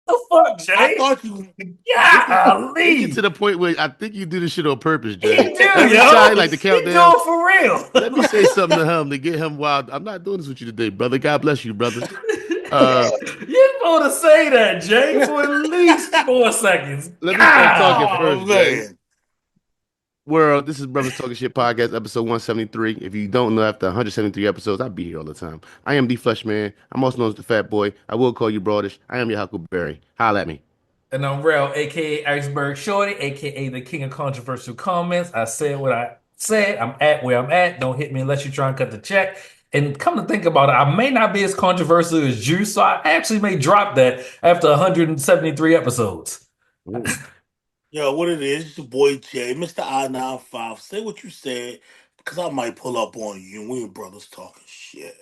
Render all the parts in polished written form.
The fuck, I Jay? thought you. It gets Golly. to the point where I think you do this shit on purpose, He Jay. do, Every yo. time, like the He do countdown. it for real. Let me say something to him to get him wild. I'm not doing this with you today, brother. God bless you, brother. Uh, You're supposed to say that, Jay, for at least 4 seconds. Let me start talking God. Oh first, Jay. man. World, this is Brothers Talking Shit Podcast, episode 173. If you don't know, after 173 episodes, I'll be here all the time. I am the Flesh Man. I'm also known as the Fat Boy. I will call you Broadish. I am your Huckleberry. Holla at me. And I'm Rel, aka Iceberg Shorty, aka the king of controversial comments. I said what I said. I'm at where I'm at. Don't hit me unless you try and cut the check. And come to think about it, I may not be as controversial as Juice, so I actually may drop that after 173 episodes. Ooh. Yo, what it is? It's your boy Jay, Mr. I-95. Say what you said, because I might pull up on you and we and brothers talking shit.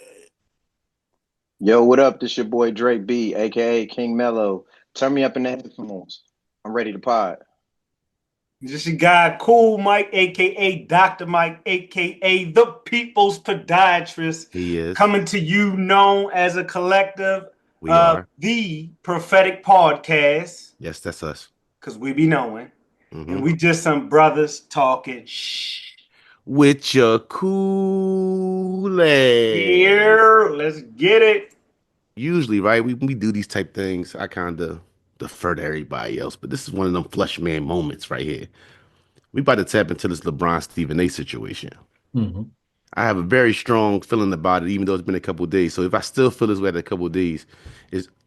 Yo, what up? This your boy Drake B, aka King Mello. Turn me up in the headphones. I'm ready to pod. This your guy, Cool Mike, aka Dr. Mike, aka the People's Podiatrist, He is. coming to you known as a collective We are. the Prophetic Podcast, Yes, that's us. because we be knowing. Mhm. And we just some brothers talking shh. With your cool ass. Here, let's get it. Usually, right, we do these type things. I kind of defer to everybody else, but this is one of them Flesh Man moments right here. We about to tap into this LeBron Stephen A situation. Mhm. I have a very strong feeling about it, even though it's been a couple of days. So if I still feel this way after a couple of days,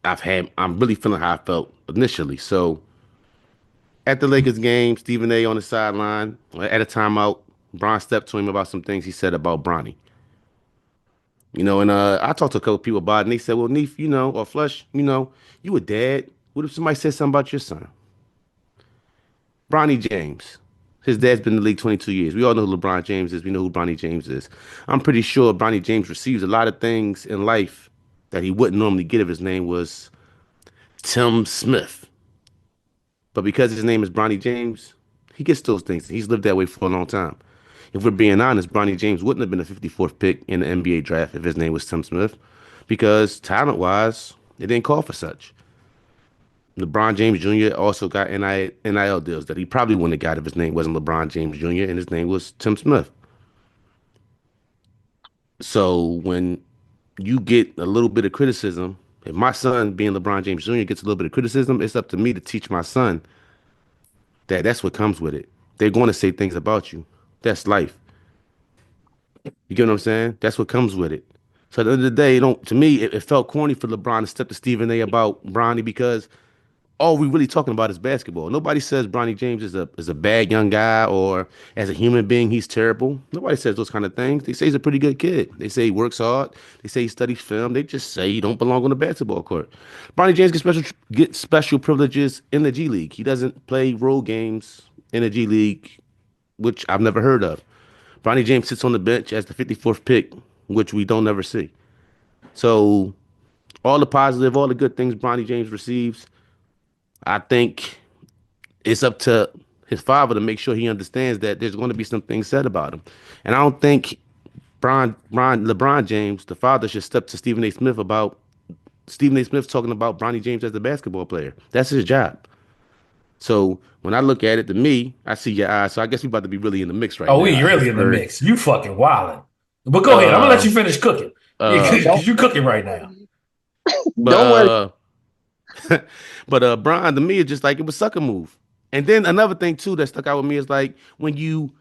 I'm really feeling how I felt initially. So at the Lakers game, Stephen A on the sideline at a timeout, Bron stepped to him about some things he said about Bronny. And I talked to a couple of people about it, and they said, "Well, Neef, or Flush, you a dad. What if somebody said something about your son, Bronny James?" His dad's been in the league 22 years. We all know who LeBron James is. We know who Bronny James is. I'm pretty sure Bronny James receives a lot of things in life that he wouldn't normally get if his name was Tim Smith. But because his name is Bronny James, he gets those things. He's lived that way for a long time. If we're being honest, Bronny James wouldn't have been the 54th pick in the NBA draft if his name was Tim Smith, because talent-wise, it didn't call for such. LeBron James Jr. also got NIL deals that he probably wouldn't have got if his name wasn't LeBron James Jr. and his name was Tim Smith. So when you get a little bit of criticism, if my son, being LeBron James Jr., gets a little bit of criticism, it's up to me to teach my son that that's what comes with it. They're going to say things about you. That's life. You get what I'm saying? That's what comes with it. So at the end of the day, to me, it felt corny for LeBron to step to Stephen A about Bronny, because all we really talking about is basketball. Nobody says Bronny James is a bad young guy, or as a human being he's terrible. Nobody says those kind of things. They say he's a pretty good kid. They say he works hard. They say he studies film. They just say he don't belong on the basketball court. Bronny James gets special privileges in the G League. He doesn't play role games in the G League, which I've never heard of. Bronny James sits on the bench as the 54th pick, which we don't ever see. So all the positive, all the good things Bronny James receives, I think it's up to his father to make sure he understands that there's going to be some things said about him. And I don't think LeBron James, the father, should step to Stephen A. Smith about Stephen A. Smith talking about Bronny James as a basketball player. That's his job. So when I look at it, to me, I see your eyes. So I guess we about to be really in the mix right Oh, now. we really in the Iceberg. mix. You fucking wildin'. But go ahead. I'm gonna let Uh, you finish cooking. uh, Because you cooking right now. Don't worry. but Bron, to me, it's just like it was sucker move. And then another thing too that stuck out with me is like when you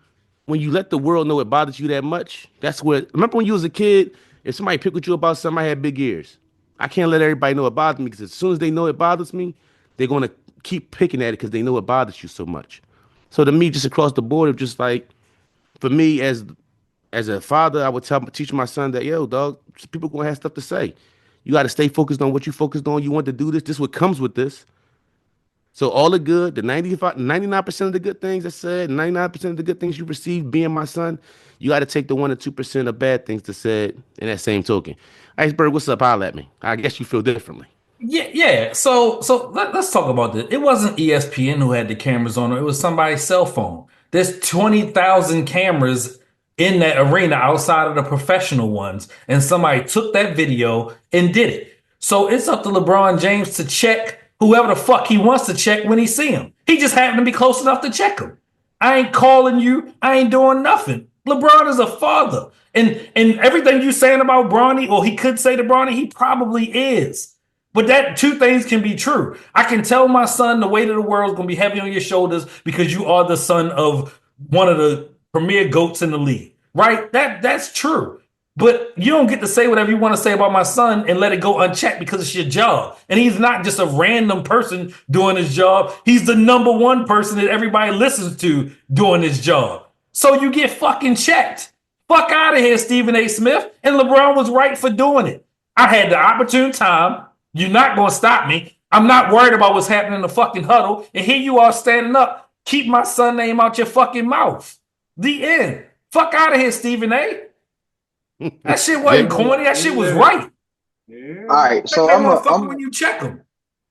let the world know it bothers you that much. That's where, remember when you was a kid, if somebody picked with you about something, I had big ears. I can't let everybody know it bothers me, because as soon as they know it bothers me, they're gonna keep picking at it because they know it bothers you so much. So to me, just across the board, of just like, for me as a father, I would teach my son that, yo, dog, people gonna have stuff to say. You got to stay focused on what you focused on. You want to do this. This is what comes with this. So all the good, the 99% of the good things I said, 99% of the good things you received being my son, you got to take the 1 or 2% of bad things to said in that same token. Iceberg, what's up? Holla at me. I guess you feel differently. Yeah. So let's talk about this. It wasn't ESPN who had the cameras on it. It was somebody's cell phone. There's 20,000 cameras in that arena outside of the professional ones, and somebody took that video and did it. So it's up to LeBron James to check whoever the fuck he wants to check when he see him. He just happened to be close enough to check him. I ain't calling you. I ain't doing nothing. LeBron is a father. And everything you saying about Bronny, or he could say to Bronny, he probably is. But that two things can be true. I can tell my son the weight of the world is going to be heavy on your shoulders because you are the son of one of the premier GOATs in the league, right? That's true. But you don't get to say whatever you want to say about my son and let it go unchecked because it's your job. And he's not just a random person doing his job. He's the number one person that everybody listens to doing his job. So you get fucking checked. Fuck out of here, Stephen A. Smith. And LeBron was right for doing it. I had the opportune time. You're not going to stop me. I'm not worried about what's happening in the fucking huddle. And here you are standing up. Keep my son name out your fucking mouth. The end. Fuck out of here, Stephen A. That shit wasn't corny. That shit was right. Yeah. All right, so I'm when you check them.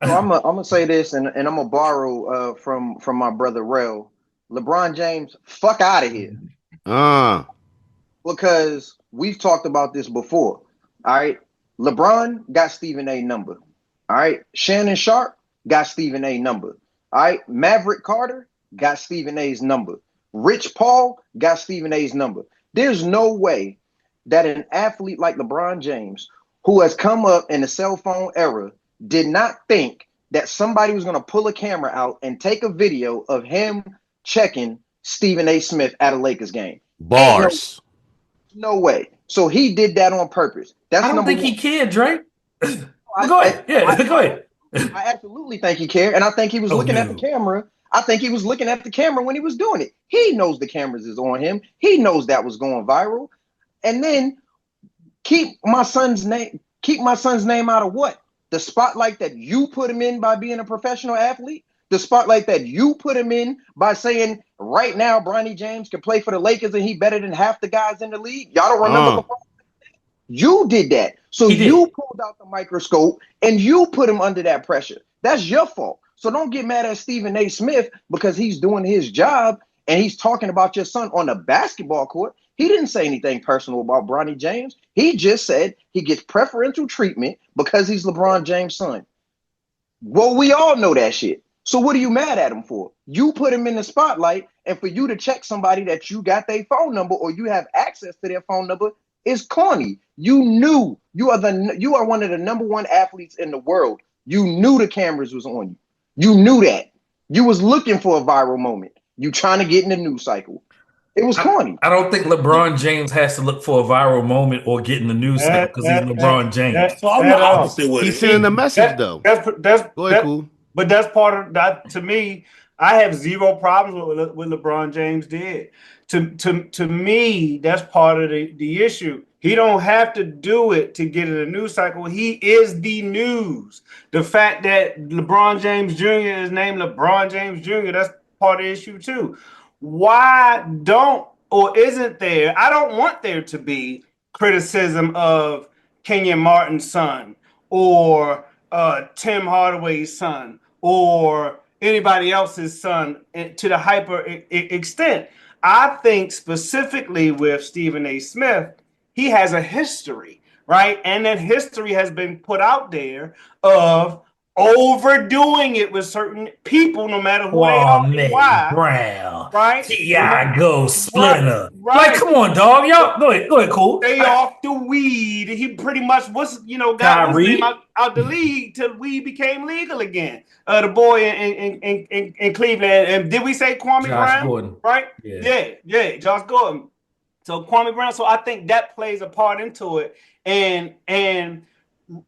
I'm gonna say this, and I'm gonna borrow from my brother Rel. LeBron James, fuck out of here, because we've talked about this before. All right, LeBron got Stephen A. number. All right, Shannon Sharp got Stephen A. number. All right, Maverick Carter got Stephen A.'s number. Rich Paul got Stephen A.'s number. There's no way that an athlete like LeBron James, who has come up in the cell phone era, did not think that somebody was going to pull a camera out and take a video of him checking Stephen A. Smith at a Lakers game. Bars. No way. So he did that on purpose. That's I don't think he cared, Drake. Go ahead. Go ahead. I absolutely think he cared. And I think he was looking at the camera. I think he was looking at the camera when he was doing it. He knows the cameras is on him. He knows that was going viral. And then keep my son's name out of what? The spotlight that you put him in by being a professional athlete? The spotlight that you put him in by saying right now Bronny James can play for the Lakers and he better than half the guys in the league? Y'all don't remember before? You did that. So you pulled out the microscope and you put him under that pressure. That's your fault. So don't get mad at Stephen A. Smith because he's doing his job and he's talking about your son on the basketball court. He didn't say anything personal about Bronny James. He just said he gets preferential treatment because he's LeBron James' son. Well, we all know that shit. So what are you mad at him for? You put him in the spotlight, and for you to check somebody that you got their phone number or you have access to their phone number is corny. You knew you are one of the number one athletes in the world. You knew the cameras was on you. You knew that. You was looking for a viral moment. You trying to get in the news cycle. It was corny. I don't think LeBron James has to look for a viral moment or get in the news cycle because he's LeBron James. So I'm the opposite with He's sending a message though. Go ahead, cool. But that's part of that. To me, I have zero problems with what LeBron James did. To me, that's part of the issue. He don't have to do it to get in the news cycle. He is the news. The fact that LeBron James Jr. is named LeBron James Jr., that's part of the issue too. Why don't or isn't there? I don't want there to be criticism of Kenyon Martin's son or Tim Hardaway's son or anybody else's son to the hyper extent. I think specifically with Stephen A. Smith, he has a history, right? And that history has been put out there of overdoing it with certain people, no matter who they are and why. Brown, right? Tiago Splinter. Right. Like, come on, dog. Y'all, go ahead, cool. Stay off the weed. He pretty much got his name out the league till weed became legal again. The boy in Cleveland. And did we say Kwame Brown? Gordon. Right? Yeah, Josh Gordon. So Kwame Brown. So I think that plays a part into it. And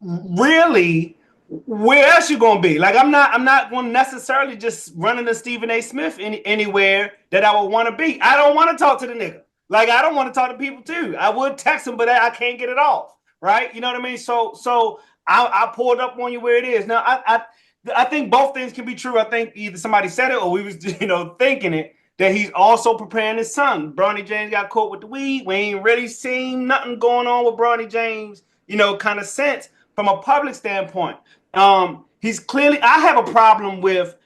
really, where else you gonna be? Like I'm not gonna necessarily just running to Stephen A. Smith anywhere that I would want to be. I don't want to talk to the nigga. Like I don't want to talk to people too. I would text him, but I can't get it off. Right? You know what I mean? So I pulled up on you where it is. Now I think both things can be true. I think either somebody said it or we was thinking it. That he's also preparing his son. Bronny James got caught with the weed. We ain't really seen nothing going on with Bronny James, kind of sense from a public standpoint. He's clearly, I have a problem with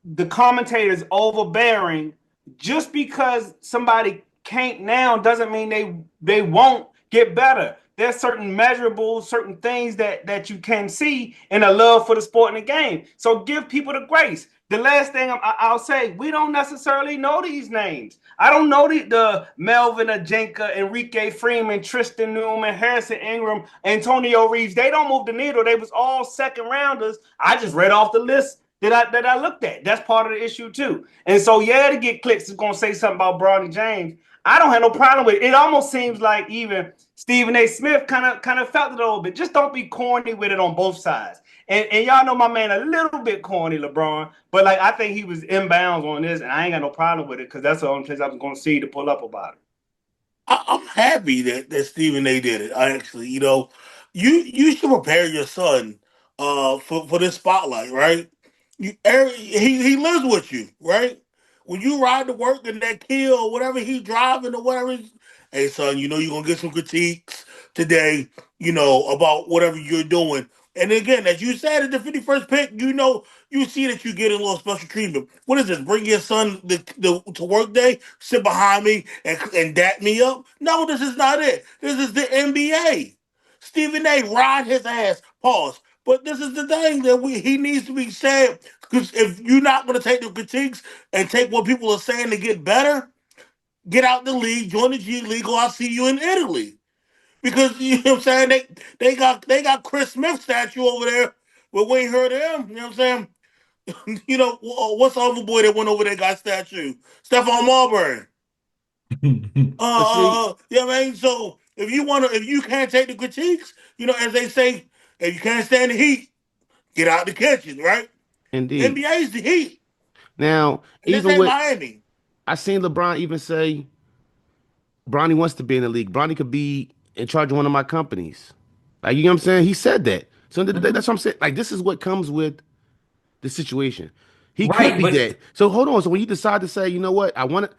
the commentators overbearing. Just because somebody can't now doesn't mean they won't get better. there's certain measurables, certain things that you can see in a love for the sport and the game. So give people the grace. The last thing I'll say, we don't necessarily know these names. I don't know the Melvin Ajenka, Enrique Freeman, Tristan Newman, Harrison Ingram, Antonio Reeves. They don't move the needle. They was all second rounders. I just read off the list that I looked at. That's part of the issue too. And so, yeah, to get clicks is going to say something about Bronny James. I don't have no problem with it. It almost seems like even Stephen A. Smith kind of felt it a little bit. Just don't be corny with it on both sides. And y'all know my man a little bit corny, LeBron, but like I think he was inbounds on this, and I ain't got no problem with it because that's the only place I was going to see to pull up about it. I'm happy that Stephen A. did it. I actually, you should prepare your son for this spotlight, right? He lives with you, right? When you ride to work in that Kia or whatever he's driving or whatever, hey son, you're gonna get some critiques today, about whatever you're doing. And again, as you said at the 51st pick, you see that you get a little special treatment. What is this? Bring your son to work day, sit behind me and dap me up? No, this is not it. This is the NBA. Stephen A. ride his ass. Pause. But this is the thing that he needs to be said, because if you're not going to take the critiques and take what people are saying to get better, get out the league, join the G League, or I'll see you in Italy. Because you know what I'm saying, they got Chris Smith statue over there, but we ain't heard of him. You know what I'm saying? What's the other boy that went over there got statue? Stephon Marbury. But see, Yeah, I mean, so if you can't take the critiques, as they say, if you can't stand the heat, get out the kitchen, right? indeed. NBA is the heat, Now, and this even ain't with Miami. I seen LeBron even say Bronny wants to be in the league. Bronny could be in charge of one of my companies. Like, you know what I'm saying? He said that. So that's what I'm saying. Like, this is what comes with the situation. He could Right, be but that. So hold on. So when you decide to say, you know what, I want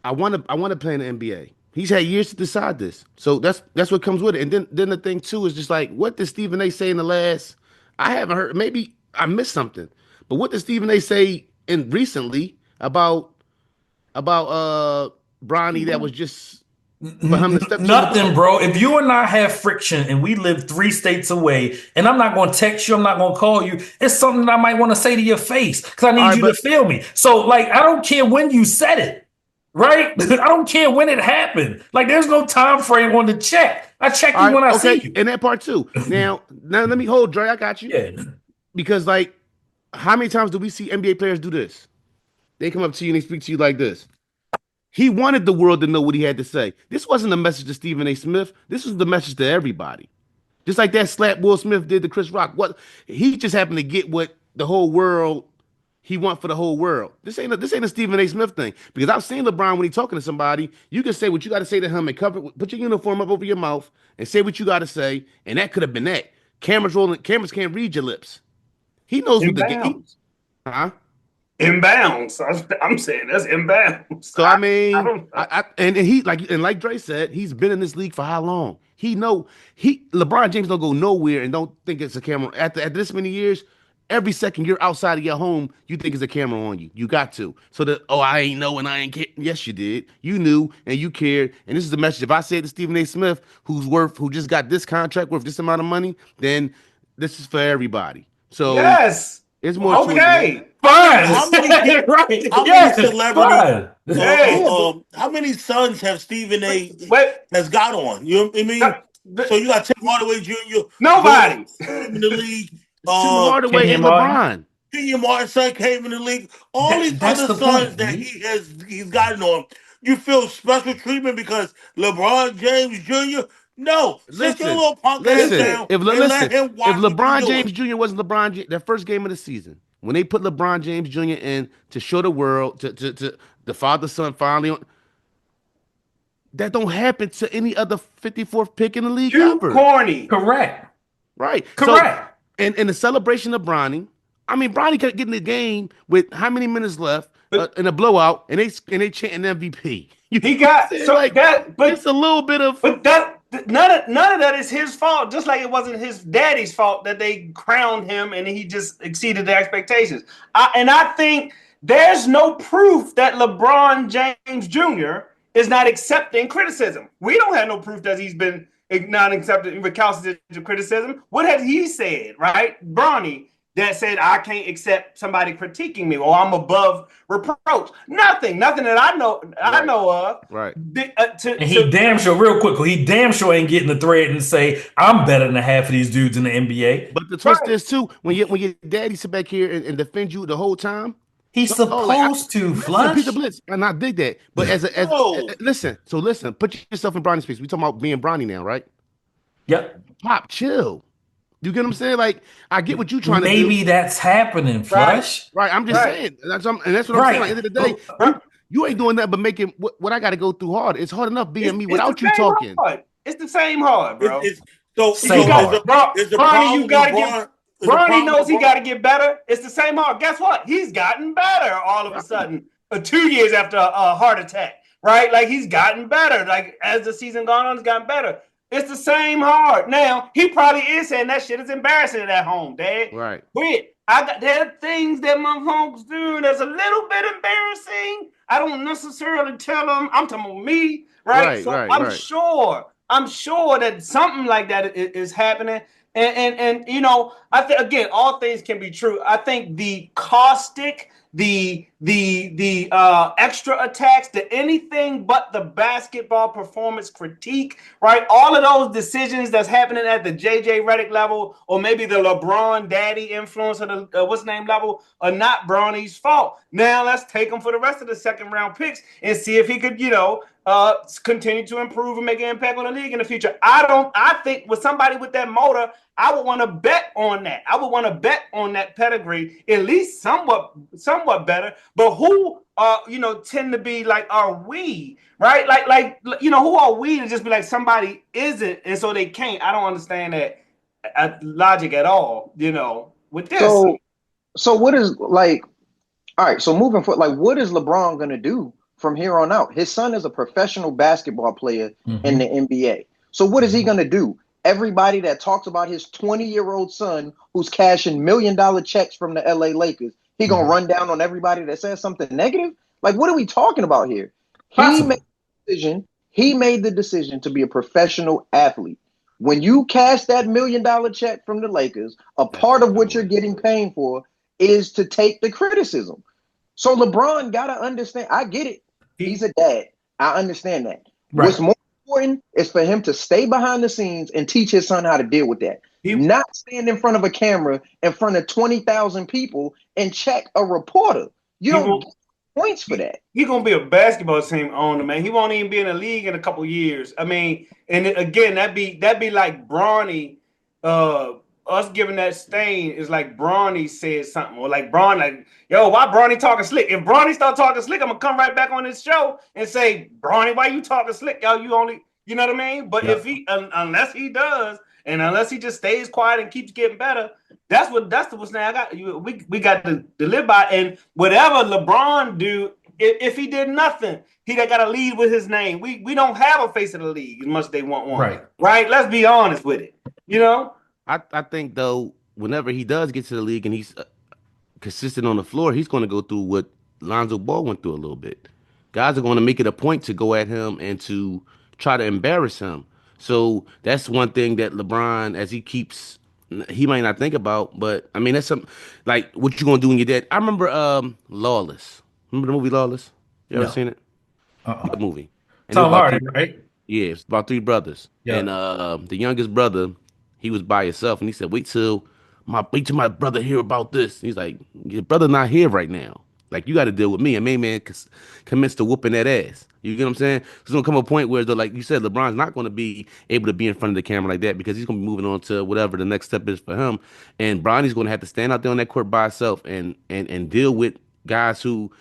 to play in the NBA. He's had years to decide this. So that's what comes with it. And then the thing too is just like, what did Stephen A. say in the last? I haven't heard. Maybe I missed something. But what did Stephen A. say in recently about Bronny that was just for him to step to him? nothing, bro. If you and I have friction and we live 3 states away, and I'm not going to text you, I'm not going to call you, it's something that I might want to say to your face because I All need right, you to but feel me. So, like, I don't care when you said it, right? I don't care when it happened. Like, there's no time frame on the check. I check all you right, when I see okay, you. and that part too. Now let me hold, Dre. I got you Yeah. because like, how many times do we see NBA players do this? They come up to you and they speak to you like this. He wanted the world to know what he had to say. This wasn't a message to Stephen A. Smith. This was the message to everybody. Just like that slap Will Smith did to Chris Rock. What he just happened to get what the whole world he want for the whole world. This ain't a Stephen A. Smith thing. Because I've seen LeBron when he's talking to somebody, you can say what you got to say to him and put your uniform up over your mouth and say what you got to say, and that could have been that. Cameras rolling, cameras can't read your lips. He knows what the game. Inbounds. Huh? Inbounds. I'm saying that's inbounds. So I I mean, don't know. like Dre said, he's been in this league for how long? LeBron James don't go nowhere and don't think it's a camera. After this many years, every second you're outside of your home, you think it's a camera on you. You got to. So that I ain't know and I ain't care. Yes, you did. You knew and you cared. And this is the message. If I say it to Stephen A. Smith, who just got this contract worth this amount of money, then this is for everybody. So Yes. it's more to it than that. Okay. How Fine. many kids? Right. How many Yes. celebrities? Fine. Hey. How many sons have Stephen A. Wait. has got on? You know what I mean? So you got Tim Hardaway Jr. Nobody. came in the league. Tim Hardaway Kenyon and Martin. LeBron. Kenyon Martin's son came in the league. All these That's other the sons point, that man. he's gotten on. You feel special treatment because LeBron James Jr. No, sit your Listen, little punk ass listen. Listen. down and let him If watch what you're LeBron doing. James Jr. wasn't that first game of the season, when they put LeBron James Jr. in to show the world, to the father son finally on, that don't happen to any other 54th pick in the league You ever. corny. Correct. Right. So, Correct. and in the celebration of Bronny, I mean, Bronny kept getting the game with how many minutes left But in a blowout, and they chanting MVP. You he know what I'm got saying? so Like, that it's a little bit of. but that none of that is his fault. Just like it wasn't his daddy's fault that they crowned him and he just exceeded the expectations. I think there's no proof that LeBron James Jr. is not accepting criticism. We don't have no proof that he's been not accepted recalcitrant criticism. What has he said, right? Bronny, that said, I can't accept somebody critiquing me or I'm above reproach. Nothing that I know of. Right. And he damn sure, real quick, he damn sure ain't getting the thread and say, I'm better than half of these dudes in the NBA. But the twist is too, when your daddy sit back here and defend you the whole time. He's Oh, like supposed to, listen, Peter Flush. Blitz, and I dig that. But listen, put yourself in Bronny's space. We talking about being Bronny now, right? Yep. Pop, chill. You get what I'm saying? Like, I get what you trying to do. Maybe that's happening, Flush. Right. I'm just saying. And that's what I'm saying. Like, at the end of the day, you ain't doing that but making what I got to go through hard. It's hard enough being me without you talking. Hard. It's the same hard, bro. Bronny, you gotta get. Bronny knows he got to get better. It's the same hard. Guess what? He's gotten better all of a sudden. 2 years after a heart attack, right? Like he's gotten better. Like as the season gone on, he's gotten better. It's the same hard. Now he probably is saying that shit is embarrassing at home, Dad. Right. Quit. There are things that my folks do that's a little bit embarrassing. I don't necessarily tell them. I'm talking about me, right? I'm sure that something like that is happening. And you know, I think again, all things can be true. I think the caustic, the extra attacks, the anything but the basketball performance critique, right? All of those decisions that's happening at the JJ Redick level, or maybe the LeBron daddy influence, or the what's name level, are not Bronny's fault. Now let's take him for the rest of the second round picks and see if he could, continue to improve and make an impact on the league in the future. I think with somebody with that motor, I would want to bet on that. I would want to bet on that pedigree, at least somewhat better. But who tend to be like, are we, right? Like who are we to just be like somebody isn't, and so they can't? I don't understand that logic at all, with this. So what is like, all right, so moving forward, like what is LeBron gonna do from here on out? His son is a professional basketball player in the NBA. So what is he going to do? Everybody that talks about his 20-year-old son who's cashing $1 million checks from the LA Lakers, he going to run down on everybody that says something negative? Like, what are we talking about here? He made the decision to be a professional athlete. When you cash that $1 million check from the Lakers, a part of what you're getting paid for is to take the criticism. So LeBron got to understand. I get it. He's a dad. I understand that. Right. What's more important is for him to stay behind the scenes and teach his son how to deal with that. Not stand in front of a camera in front of 20,000 people and check a reporter. You don't get points for that. He's going to be a basketball team owner, man. He won't even be in the league in a couple years. I mean, and again, that'd be like Bronny, us giving that stain is like Bronny said something, or like Bron, like, yo, why Bronny talking slick? If Bronny start talking slick, I'm gonna come right back on this show and say, Bronny, why you talking slick? Yo, you only, you know what I mean? But if he, unless he does, and unless he just stays quiet and keeps getting better, that's the what's now I got. We got to live by, and whatever LeBron do, if he did nothing, he got to lead with his name. We don't have a face of the league as much as they want one, right? Let's be honest with it, I think, though, whenever he does get to the league and he's consistent on the floor, he's going to go through what Lonzo Ball went through a little bit. Guys are going to make it a point to go at him and to try to embarrass him. So that's one thing that LeBron, as he might not think about, but I mean, that's something like what you going to do when you're dead. I remember Lawless. Remember the movie Lawless? You ever seen it? Good movie. Tom Hardy, right? Yeah, it's about three brothers. Yeah. And the youngest brother, he was by himself, and he said, wait till my brother hear about this. He's like, your brother not here right now. Like, you got to deal with me. And main man commenced to whooping that ass. You get what I'm saying? There's going to come a point where, like you said, LeBron's not going to be able to be in front of the camera like that because he's going to be moving on to whatever the next step is for him. And Bronny's going to have to stand out there on that court by himself and deal with guys who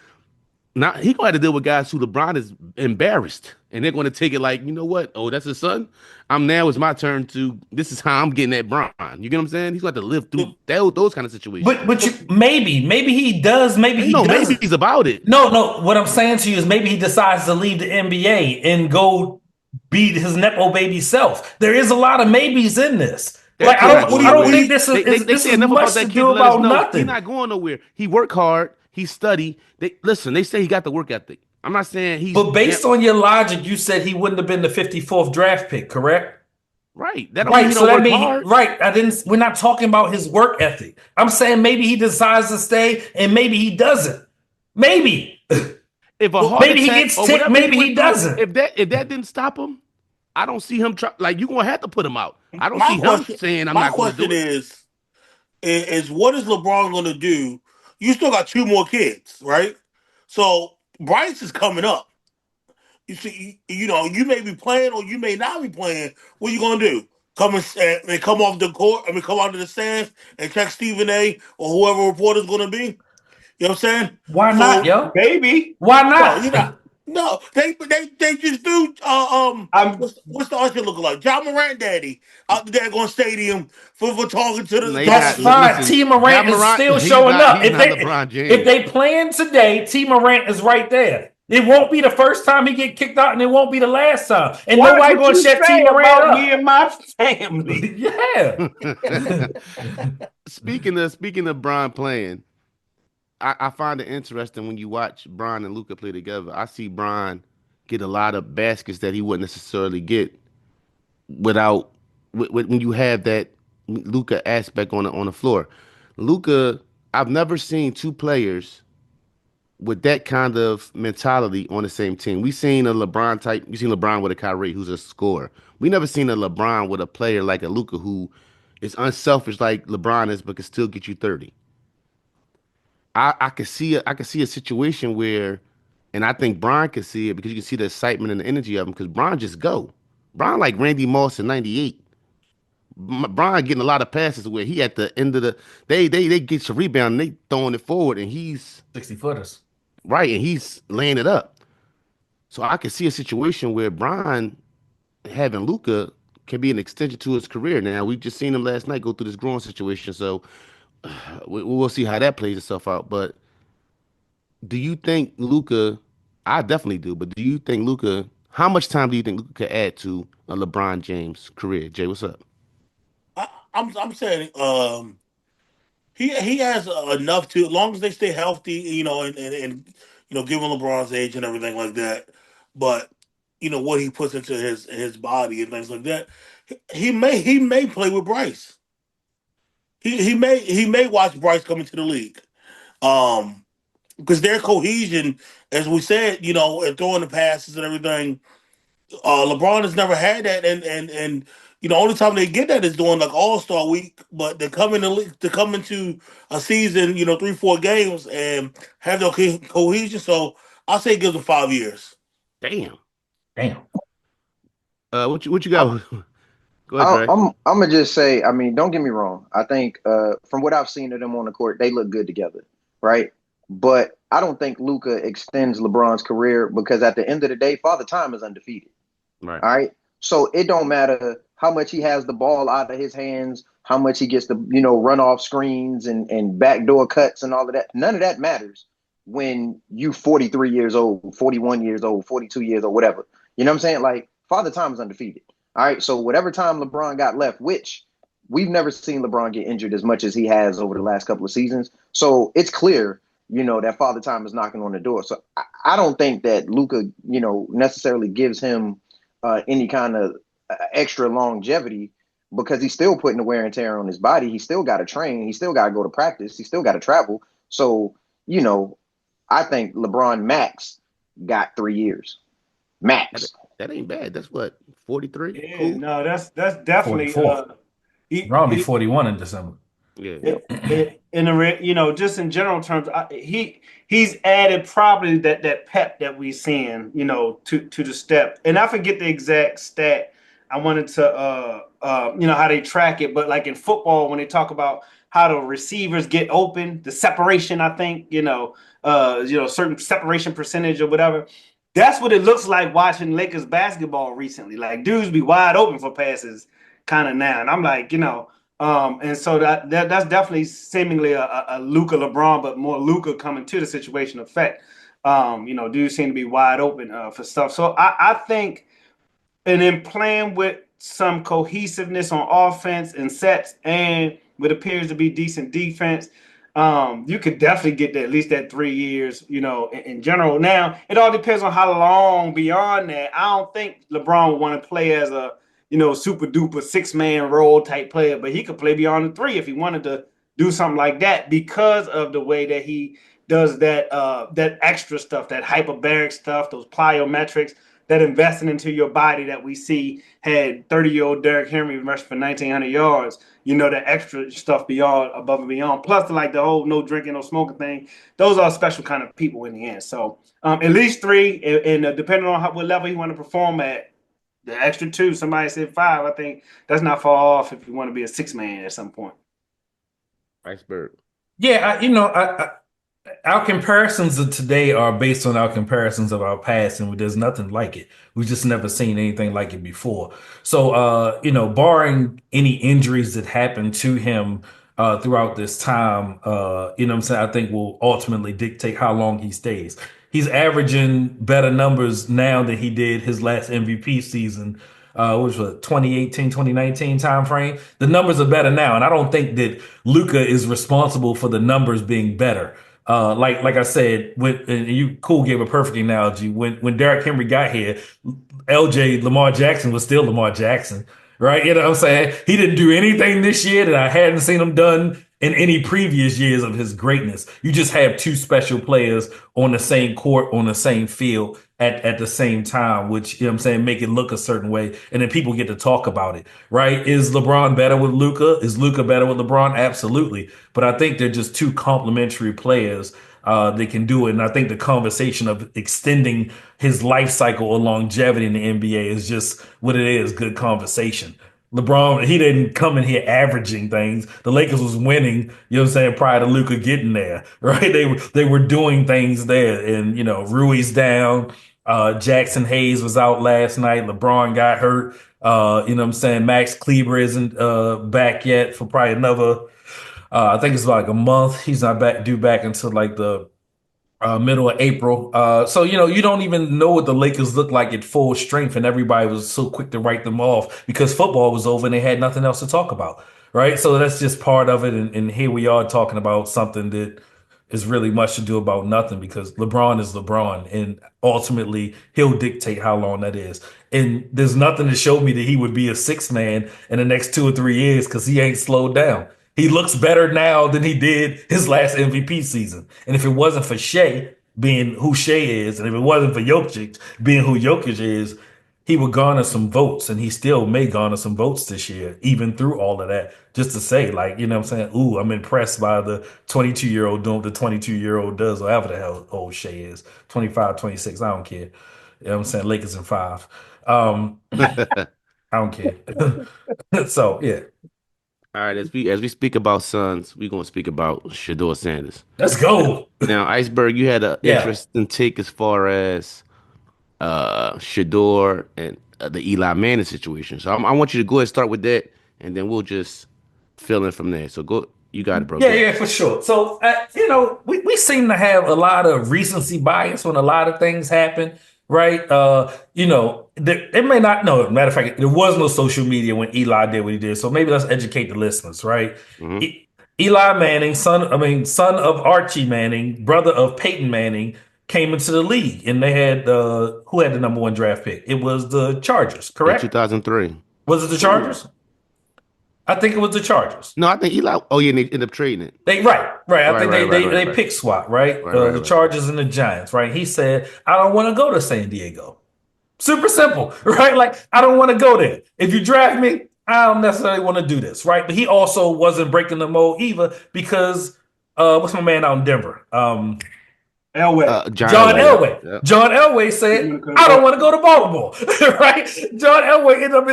he gonna have to deal with guys who LeBron is embarrassed, and they're gonna take it like, you know what? Oh, that's his son. It's my turn to. This is how I'm getting at Bron. You get what I'm saying? He's going to live through those kind of situations. But maybe he does. Maybe he doesn't. Maybe he's about it. No. What I'm saying to you is maybe he decides to leave the NBA and go be his nepo baby self. There is a lot of maybes in this. Like I don't think this is much to do about nothing. He's not going nowhere. He worked hard. He studied. They say he got the work ethic. I'm not saying he's. But based on your logic, you said he wouldn't have been the 54th draft pick, correct? Right. That don't mean Right, he so don't that work mean hard. right. I didn't. We're not talking about his work ethic. I'm saying maybe he decides to stay, and maybe he doesn't. Maybe, If a Well, heart maybe he attack gets or ticked. whatever he Maybe he went through, doesn't. if that didn't stop him, I don't see him try. Like you gonna have to put him out. I don't my see him question, saying I'm my not going to question do it. is what is LeBron going to do? You still got two more kids, right? So Bryce is coming up. You see, you may be playing or you may not be playing. What are you going to do? Come off the court. I mean, come out of the stands and check Stephen A. or whoever reporter's going to be. You know what I'm saying? Why not, So yo? Maybe. Why no, you're not? not. No, they just do. I'm What's the usher looking like? John Morant, daddy, out the daggone stadium for talking to No, the he's That's not. usher. fine. Listen, T John Morant is Morant, still he's showing not. up. He's If not they LeBron if James. they playing today, T Morant is right there. It won't be the first time he get kicked out, and it won't be the last time. And watch nobody what gonna you shut T say Morant about me up. and my family. Yeah. Speaking of Bron playing, I find it interesting when you watch Bron and Luka play together. I see Bron get a lot of baskets that he wouldn't necessarily get without when you have that Luka aspect on the floor. Luka, I've never seen two players with that kind of mentality on the same team. We seen a LeBron type. We seen LeBron with a Kyrie who's a scorer. We never seen a LeBron with a player like a Luka who is unselfish like LeBron is, but can still get you 30. I could see a situation where, and I think Bron could see it because you can see the excitement and the energy of him because Bron just go. Bron like Randy Moss in '98. Bron getting a lot of passes where he at the end of they get your rebound and they throwing it forward and he's 60-footers. right and he's laying it up. So I can see a situation where Bron having Luka can be an extension to his career. Now we just seen him last night go through this growing situation, so we'll see how that plays itself out. But do you think Luka? I definitely do. But do you think Luka? How much time do you think Luka could add to a LeBron James career? Jay, what's up? I'm saying he has enough to, as long as they stay healthy, and given LeBron's age and everything like that. But what he puts into his body and things like that, he may play with Bryce. He may watch Bryce come into the league. Um, because their cohesion, as we said, and throwing the passes and everything. LeBron has never had that, and only time they get that is during like All Star Week. But they come in the league, to come into a season, 3-4 games and have their cohesion. So I'll say it gives them 5 years. Damn. Damn. What you I'm got? Go ahead, Dre. I'm gonna just say, I mean, don't get me wrong. I think from what I've seen of them on the court, they look good together, right? But I don't think Luka extends LeBron's career because at the end of the day, Father Time is undefeated. Right. All right. So it don't matter how much he has the ball out of his hands, how much he gets to, run off screens and backdoor cuts and all of that. None of that matters when you 43 years old, 41 years old, 42 years old, whatever. You know what I'm saying? Like Father Time is undefeated. All right. So whatever time LeBron got left, which we've never seen LeBron get injured as much as he has over the last couple of seasons. So it's clear, that Father Time is knocking on the door. So I don't think that Luka, necessarily gives him any kind of extra longevity because he's still putting the wear and tear on his body. He still got to train. He still got to go to practice. He still got to travel. So, I think LeBron max got 3 years. That, Max. that ain't bad. That's what 43. Yeah, Cool. no, that's definitely 44. Ron be he 41 in December. Yeah. Yep. in just in general terms, he's added probably that pep that we seeing, to the step. And I forget the exact stat. I wanted to how they track it, but like in football, when they talk about how the receivers get open, the separation, I think, certain separation percentage or whatever. That's what it looks like watching Lakers basketball recently. Like dudes be wide open for passes kind of now. And I'm like, and so that's definitely seemingly a Luka LeBron, but more Luka coming to the situation effect. Dudes seem to be wide open for stuff. So I think, and then playing with some cohesiveness on offense and sets, and what appears to be decent defense, you could definitely get at least that 3 years. In general. Now it all depends on how long beyond that. I don't think LeBron would want to play as a super duper 6-man role type player, but he could play beyond the 3 if he wanted to do something like that because of the way that he does that extra stuff, that hyperbaric stuff, those plyometrics, that investing into your body that we see had 30-year-old Derrick Henry rush for 1,900 yards. That extra stuff above and beyond. Plus, like the whole no drinking, no smoking thing. Those are special kind of people in the end. So at least 3, and depending on what level you want to perform at, the extra 2. Somebody said 5. I think that's not far off if you want to be a 6-man at some point. Iceberg. Yeah, our comparisons of today are based on our comparisons of our past, and there's nothing like it. We've just never seen anything like it before. So, barring any injuries that happened to him throughout this time, what I'm saying, I think will ultimately dictate how long he stays. He's averaging better numbers now than he did his last MVP season, which was 2018, 2019 time frame. The numbers are better now, and I don't think that Luka is responsible for the numbers being better. Like I said, Cool gave a perfect analogy. When Derrick Henry got here, Lamar Jackson was still Lamar Jackson, right? You know what I'm saying? He didn't do anything this year that I hadn't seen him done in any previous years of his greatness. You just have 2 special players on the same court, on the same field at the same time, which, make it look a certain way. And then people get to talk about it, right? Is LeBron better with Luka? Is Luka better with LeBron? Absolutely. But I think they're just 2 complementary players. They can do it. And I think the conversation of extending his life cycle or longevity in the NBA is just what it is, good conversation. LeBron, he didn't come in here averaging things. The Lakers was winning, prior to Luka getting there, right? They were doing things there. And, Rui's down. Jackson Hayes was out last night. LeBron got hurt. Max Kleber isn't back yet for probably another, I think it's like a month. He's not due back until like the middle of April. So, you don't even know what the Lakers look like at full strength, and everybody was so quick to write them off because football was over and they had nothing else to talk about, right? So that's just part of it. And here we are talking about something that is really much to do about nothing because LeBron is LeBron, and ultimately he'll dictate how long that is. And there's nothing to show me that he would be a 6-man in the next 2 or 3 years because he ain't slowed down. He looks better now than he did his last MVP season. And if it wasn't for Shea being who Shea is, and if it wasn't for Jokic being who Jokic is, he would garner some votes, and he still may garner some votes this year, even through all of that. Just to say, like, ooh, I'm impressed by the 22-year-old doing what the 22-year-old does, or however the hell old Shea is. 25, 26, I don't care. You know what I'm saying? Lakers in 5. I don't care. So, yeah. All right, as we speak about sons, we're gonna speak about Shedeur Sanders. Let's go. Now, Iceberg, you had an interesting take as far as Shedeur and the Eli Manning situation. So I want you to go ahead and start with that, and then we'll just fill in from there. So go, you got it, bro. Yeah, for sure. So, we seem to have a lot of recency bias when a lot of things happen, right? It may not, no, matter of fact, there was no social media when Eli did what he did. So maybe let's educate the listeners, right? Mm-hmm. Eli Manning, son of Archie Manning, brother of Peyton Manning, came into the league, and they had who had the number 1 draft pick? It was the Chargers, correct? In 2003. Was it the Chargers? I think it was the Chargers. No, I think Eli. Oh yeah, and they ended up trading it. I think they pick swap, right? The Chargers and the Giants, right? He said, "I don't want to go to San Diego." Super simple, right? Like, I don't want to go there. If you draft me, I don't necessarily want to do this, right? But he also wasn't breaking the mold either because what's my man out in Denver? Elway. John Elway. Yep. John Elway said, I don't want to go to Baltimore, right? John Elway ended up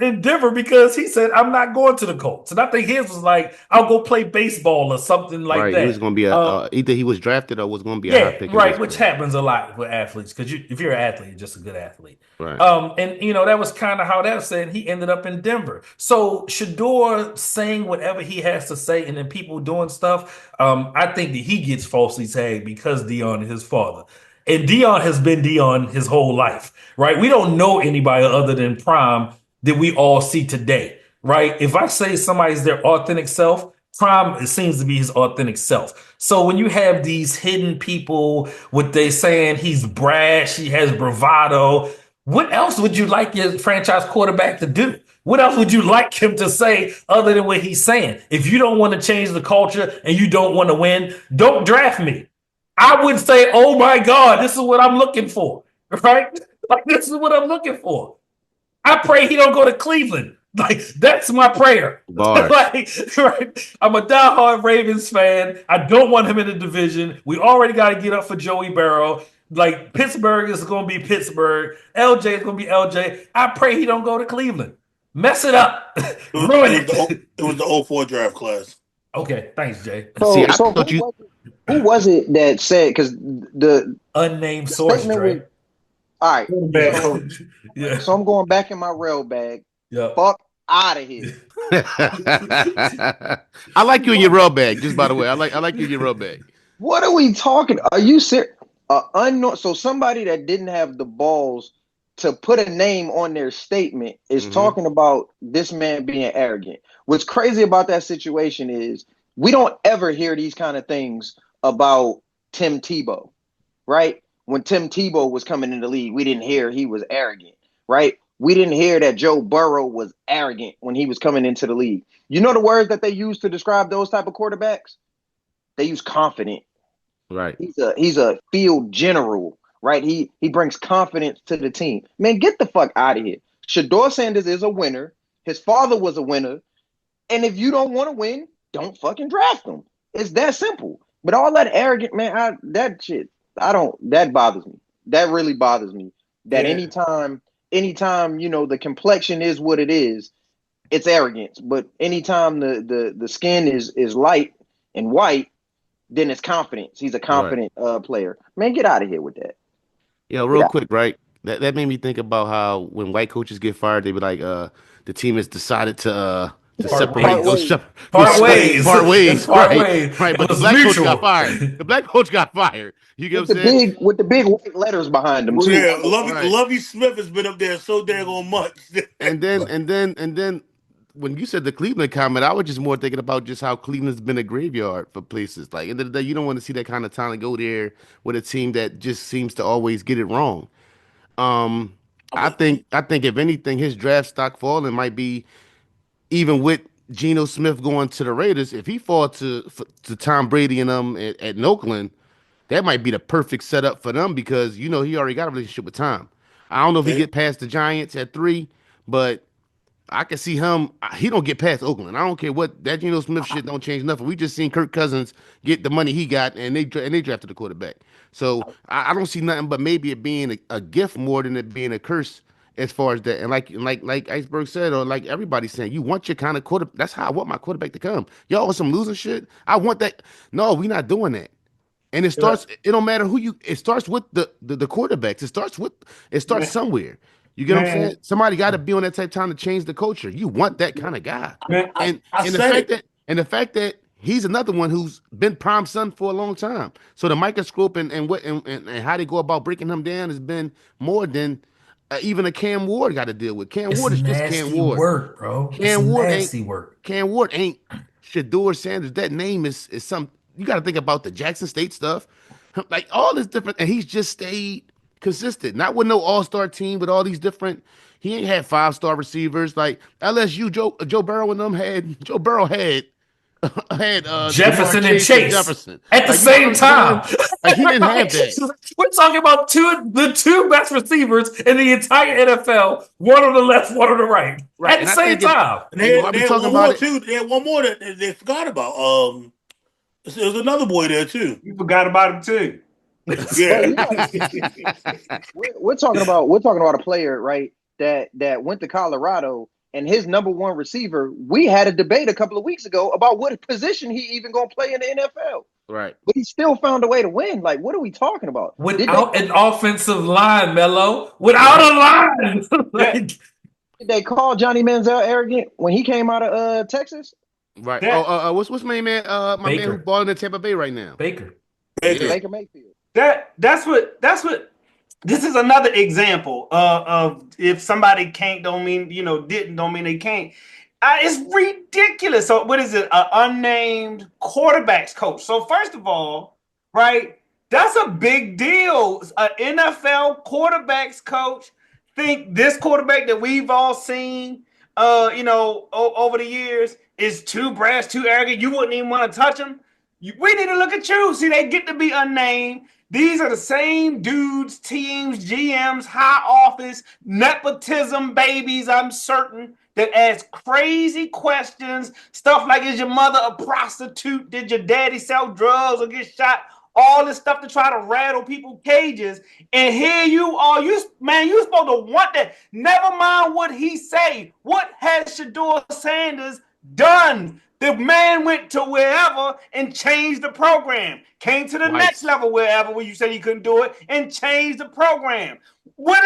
in Denver because he said, I'm not going to the Colts. And I think his was like, I'll go play baseball or something like that. He was going to be either he was drafted or was going to be a high pick. Right, which happens a lot with athletes because if you're an athlete, you're just a good athlete. Right. And, that was kind of how that said he ended up in Denver. So Shedeur saying whatever he has to say and then people doing stuff, I think that he gets falsely tagged because Dion is his father. And Dion has been Dion his whole life, right? We don't know anybody other than Prime that we all see today, right? If I say somebody's their authentic self, Prime seems to be his authentic self. So when you have these hidden people, what they saying, he's brash, he has bravado, What else would you like your franchise quarterback to do? What else would you like him to say other than what he's saying? If you don't want to change the culture and you don't want to win, don't draft me. I would say, oh my God, this is what I'm looking for, right? Like, this is what I'm looking for. I pray he don't go to Cleveland. Like, that's my prayer. Bars. Like, right? I'm a diehard Ravens fan. I don't want him in the division. We already got to get up for Joey Burrow. Like, Pittsburgh is going to be Pittsburgh. LJ is going to be LJ. I pray he don't go to Cleveland. Mess it up. Ruin it. It was the 04 draft class. Okay, thanks, Jay. See, I So thought who was it that said, because the Unnamed source, Dre. was, all right. Yeah. So I'm going back in my rail bag. Yeah. Fuck out of here. I like you in your rail bag. Just by the way, I like you in your rail bag. What are we talking? Are you serious? Unknown. So somebody that didn't have the balls to put a name on their statement is talking about this man being arrogant. What's crazy about that situation is we don't ever hear these kind of things about Tim Tebow, right? When Tim Tebow was coming in the league, we didn't hear he was arrogant, right? We didn't hear that Joe Burrow was arrogant when he was coming into the league. You know the words that they use to describe those type of quarterbacks? They use confident. Right. He's a field general, right? He brings confidence to the team. Man, get the fuck out of here. Shedeur Sanders is a winner. His father was a winner. And if you don't want to win, don't fucking draft him. It's that simple. But all that arrogant, man, that bothers me. That really bothers me. That anytime, you know, the complexion is what it is, it's arrogance. But anytime the skin is light and white, then it's confidence. He's a confident player. Man, get out of here with that. Yeah, real quick, right? That made me think about how when white coaches get fired, they be like, the team has decided to separate, part ways. Right. But the black coach got fired. The black coach got fired. You get what I'm saying? With the big white letters behind him, too. Yeah, Lovie Smith has been up there so daggone much. and then when you said the Cleveland comment, I was just more thinking about just how Cleveland's been a graveyard for places. Like, end of the day, you don't want to see that kind of talent go there with a team that just seems to always get it wrong. I think if anything, his draft stock falling might be even with Geno Smith going to the Raiders. If he fall to Tom Brady and them at Oakland, that might be the perfect setup for them because you know he already got a relationship with Tom. I don't know if he get past the Giants at 3, but I can see him. He don't get past Oakland. I don't care what that Geno Smith shit don't change nothing. We just seen Kirk Cousins get the money he got, and they drafted the quarterback. So I don't see nothing but maybe it being a gift more than it being a curse as far as that. And like Iceberg said, or like everybody's saying, you want your kind of quarterback. That's how I want my quarterback to come. Y'all want some losing shit? I want that. No, we're not doing that. And it starts. It don't matter who you. It starts with the quarterbacks. It starts somewhere. You get what I'm saying? Somebody got to be on that type of time to change the culture. You want that kind of guy. And the fact that he's another one who's been prime son for a long time. So the microscope and how they go about breaking him down has been more than even a Cam Ward got to deal with. Cam Ward is just Cam Ward. Work, bro. Cam Ward ain't Shedeur Sanders. That name is some. You got to think about the Jackson State stuff, like all this different, and he's just stayed consistent. Not with no all-star team, with all these different. He ain't had 5-star receivers like LSU. Joe Burrow and them had. Joe Burrow had Jefferson and Chase Jefferson at the same time. Like he didn't have that. We're talking about the two best receivers in the entire NFL. One on the left, one on the right. At the same time. They had one more too. They had one more that they forgot about. There's another boy there too. You forgot about him too. Yeah. We're talking about a player, right? That went to Colorado, and his number one receiver. We had a debate a couple of weeks ago about what position he even gonna play in the NFL. Right. But he still found a way to win. Like, what are we talking about? Without an offensive line, Mello. Without a line. Did they call Johnny Manziel arrogant when he came out of Texas? Right. What's my name, man? My Baker. man who's balling in Tampa Bay right now. Baker Mayfield. That's what. This is another example of if somebody can't don't mean don't mean they can't. It's ridiculous. So what is it? An unnamed quarterbacks coach. So first of all, right, that's a big deal. An NFL quarterbacks coach think this quarterback that we've all seen, over the years is too brash, too arrogant. You wouldn't even want to touch him. We need to look at you. See, they get to be unnamed. These are the same dudes, teams, GMs, high office, nepotism babies, I'm certain, that ask crazy questions. Stuff like, is your mother a prostitute? Did your daddy sell drugs or get shot? All this stuff to try to rattle people's cages. And here you are. You supposed to want that. Never mind what he say. What has Shedeur Sanders done? The man went to wherever and changed the program. Came to the next level wherever where you said he couldn't do it and changed the program. What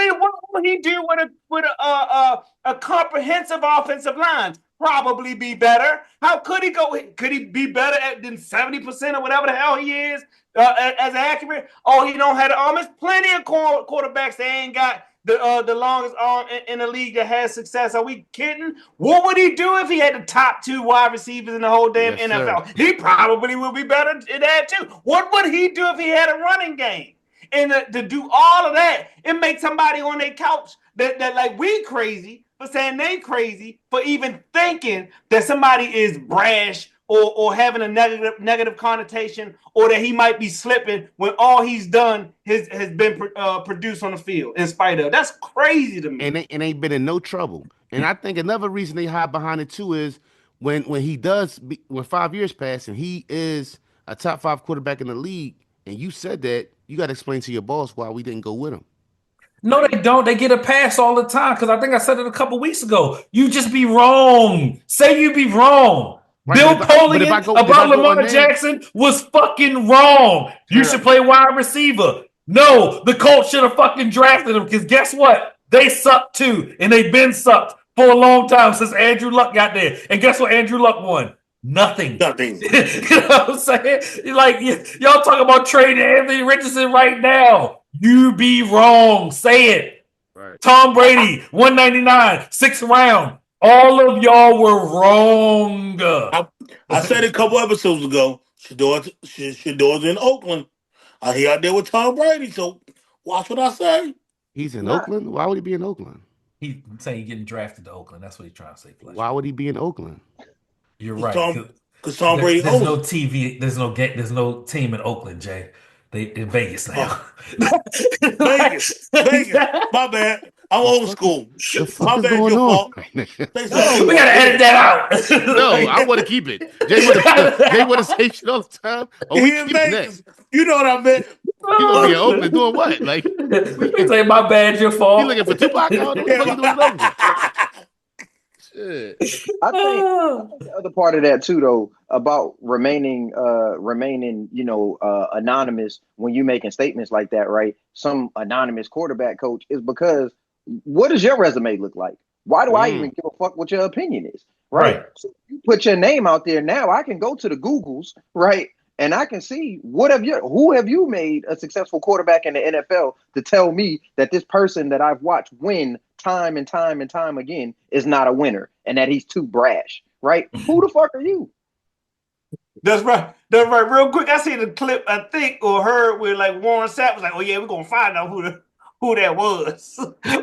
will he do with a comprehensive offensive line? Probably be better. How could he go? Could he be better than 70% or whatever the hell he is as accurate? Oh, he don't have the arm. There's plenty of quarterbacks that ain't got the longest arm in the league that has success. Are we kidding? What would he do if he had the top 2 wide receivers in the whole damn NFL? Sir. He probably would be better at that too. What would he do if he had a running game? And to do all of that, it makes somebody on their couch that like we crazy for saying they crazy for even thinking that somebody is brash or having a negative connotation, or that he might be slipping when all he's done has been produced on the field in spite of. That's crazy to me. And ain't been in no trouble. And I think another reason they hide behind it too is when 5 years pass and he is a top 5 quarterback in the league, and you said that, you got to explain to your boss why we didn't go with him. No, they don't. They get a pass all the time because I think I said it a couple weeks ago. You just be wrong. Say you be wrong. Right, Bill Polian about Lamar Jackson was fucking wrong. You should play wide receiver. No, the Colts should have fucking drafted him because guess what? They sucked too, and they've been sucked for a long time since Andrew Luck got there. And guess what Andrew Luck won? Nothing. You know what I'm saying? Like, y'all talk about trading Anthony Richardson right now. You be wrong. Say it. Right. Tom Brady, 199, 6th round. All of y'all were wrong. I said it a couple episodes ago. Shedor's in Oakland. He out there with Tom Brady. So watch what I say. He's in Oakland? Why would he be in Oakland? He's saying he's getting drafted to Oakland. That's what he's trying to say. Fletcher. Why would he be in Oakland? You're right. Because Tom Brady there's no TV. There's no team in Oakland, Jay. They in Vegas now. Vegas. My bad. I'm old school. My bad, your fault. We gotta edit that out. No, I want to keep it. Jay want to say shit all the time. Oh, we keep that. You know what I meant. You gonna be in Oakland doing what? Like, you say my bad, your fault. You looking for Tupac? What the fuck you doing in Oakland? I think the other part of that too, though, about remaining, anonymous when you making statements like that, right? Some anonymous quarterback coach is because what does your resume look like? Why do I even give a fuck what your opinion is, right? So you put your name out there now. I can go to the Googles, right? And I can see who have you made a successful quarterback in the NFL to tell me that this person that I've watched win time and time and time again is not a winner and that he's too brash, right? Who the fuck are you? That's right. Real quick, I seen the clip, I think, or heard where like Warren Sapp was like, "Oh yeah, we're gonna find out who that was."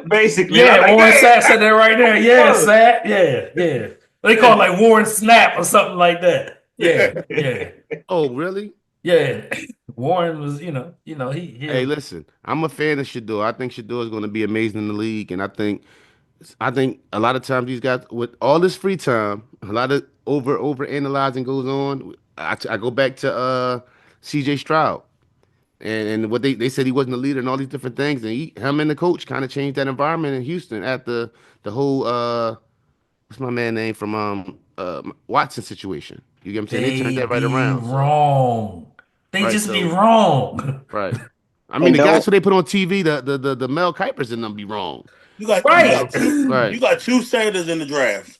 Basically, yeah, Warren Sapp said that right there. Yeah, Sapp. Yeah. They call it like Warren Snap or something like that. Yeah. Oh, really? Yeah. Warren was, he. Hey, listen, I'm a fan of Shedeur. I think Shedeur is going to be amazing in the league, and I think a lot of times these guys with all this free time, a lot of over analyzing goes on. I go back to C.J. Stroud, and what they said he wasn't a leader and all these different things, and him and the coach kind of changed that environment in Houston after the whole what's my man name from Watson situation. You get what I'm saying? They turned that right around. Wrong. They just be wrong. Right. I mean, the guys who they put on TV, the Mel Kipers and them be wrong. You got two senators in the draft.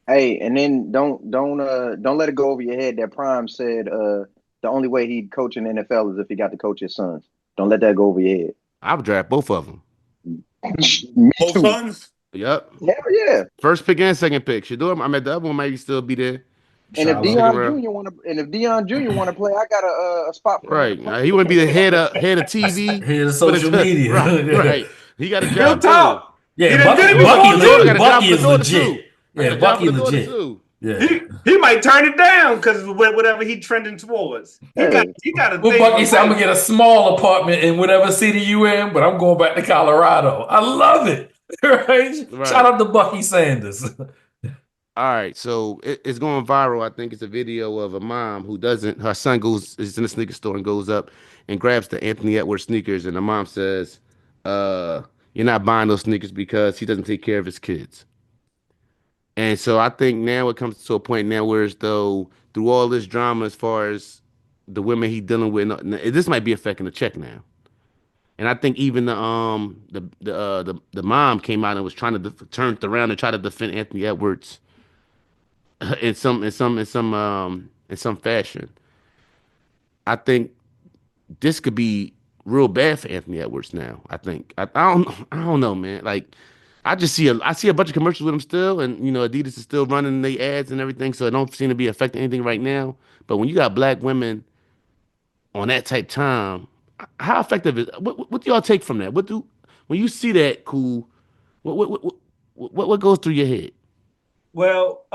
Hey, and then don't let it go over your head that Prime said the only way he'd coach in the NFL is if he got to coach his sons. Don't let that go over your head. I would draft both of them. Both sons? Yep. Hell yeah. First pick and second pick. Shedeur, I mean, the other one might still be there. And if Deion Jr. want to play, I got a spot for him. Right. He wouldn't be the head of TV. Head of social media. Right. He got a Real job too. talk. He Yeah, done did it Got before a daughter. Got too. a job Bucky with the is daughter too. legit. I got Yeah, a job Bucky with the daughter legit. too. Yeah. He might turn it down because whatever he trending towards. He got Hey, a Well, thing Bucky for said, I'm life. gonna get a small apartment in whatever city you in, but I'm going back to Colorado. I love it. Right? Shout Right. out to Bucky Sanders. All right. So it's going viral. I think it's a video of a mom who doesn't. Her son is in a sneaker store and goes up and grabs the Anthony Edwards sneakers, and the mom says, "You're not buying those sneakers because he doesn't take care of his kids." And so I think now it comes to a point now where as though through all this drama as far as the women he dealing with, this might be affecting the check now. And I think even the mom came out and was trying to turn around and try to defend Anthony Edwards in some fashion. I think this could be real bad for Anthony Edwards now. I think I don't know, man. Like I see a bunch of commercials with him still, and Adidas is still running the ads and everything, so it don't seem to be affecting anything right now. But when you got black women on that type time, how effective is what do y'all take from that? When you see that, cool? What goes through your head? Well,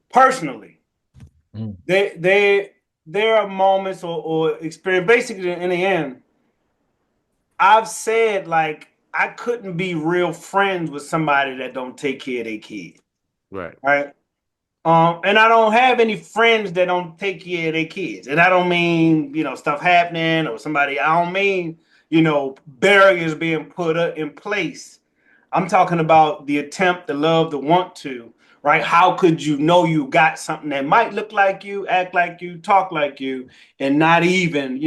personally, Mm. there are moments or experience. Basically, in the end, I've said like I couldn't be real friends with somebody that don't take care of their kids, Right. right? And I don't have any friends that don't take care of their kids. And I don't mean, stuff happening or somebody, I don't mean, barriers being put in place. I'm talking about the attempt, the love, the want to, right? How could you know you got something that might look like you, act like you, talk like you, and not even,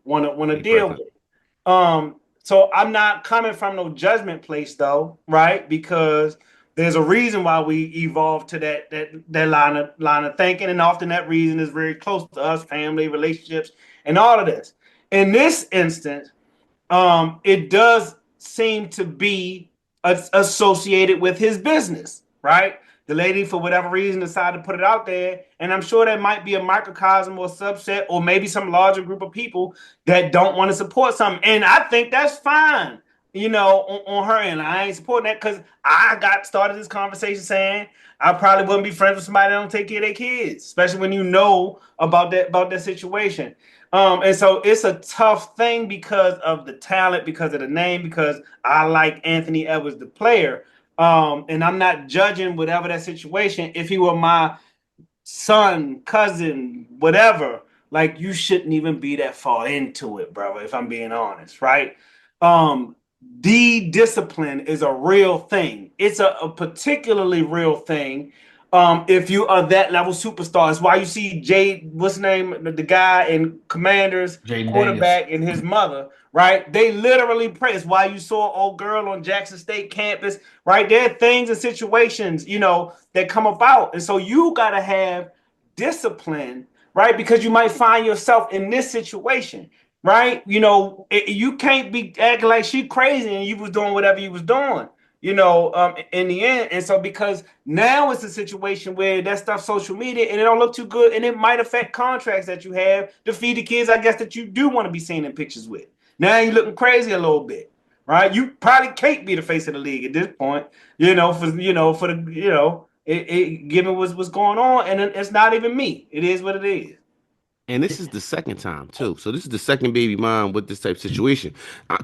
want to Be deal present. with it? So I'm not coming from no judgment place though, right? Because there's a reason why we evolved to that line of thinking, and often that reason is very close to us, family, relationships, and all of this. In this instance, it does seem to be associated with his business, right? The lady, for whatever reason, decided to put it out there, and I'm sure that might be a microcosm or subset, or maybe some larger group of people that don't want to support something, and I think that's fine. On her end, I ain't supporting that because I got started this conversation saying I probably wouldn't be friends with somebody that don't take care of their kids, especially when you know about that situation. And so it's a tough thing because of the talent, because of the name, because I like Anthony Edwards, the player. And I'm not judging whatever that situation. If he were my son, cousin, whatever, like you shouldn't even be that far into it, brother, if I'm being honest, right? De-discipline is a real thing. It's a particularly real thing. If you are that level superstar, it's why you see what's his name, the guy in Commanders, Jaden Daniels. quarterback, and his mother, right? They literally pray. It's why you saw old girl on Jackson State campus, right? There are things and situations, that come about. And so you got to have discipline, right? Because you might find yourself in this situation, right? You can't be acting like she crazy and you was doing whatever you was doing, in the end. And so because now it's a situation where that stuff social media and it don't look too good and it might affect contracts that you have to feed the kids, I guess, that you do want to be seen in pictures with. Now you're looking crazy a little bit, right? You probably can't be the face of the league at this point, given what's going on, and it's not even me. It is what it is. And this is the second time too. So this is the second baby mom with this type of situation.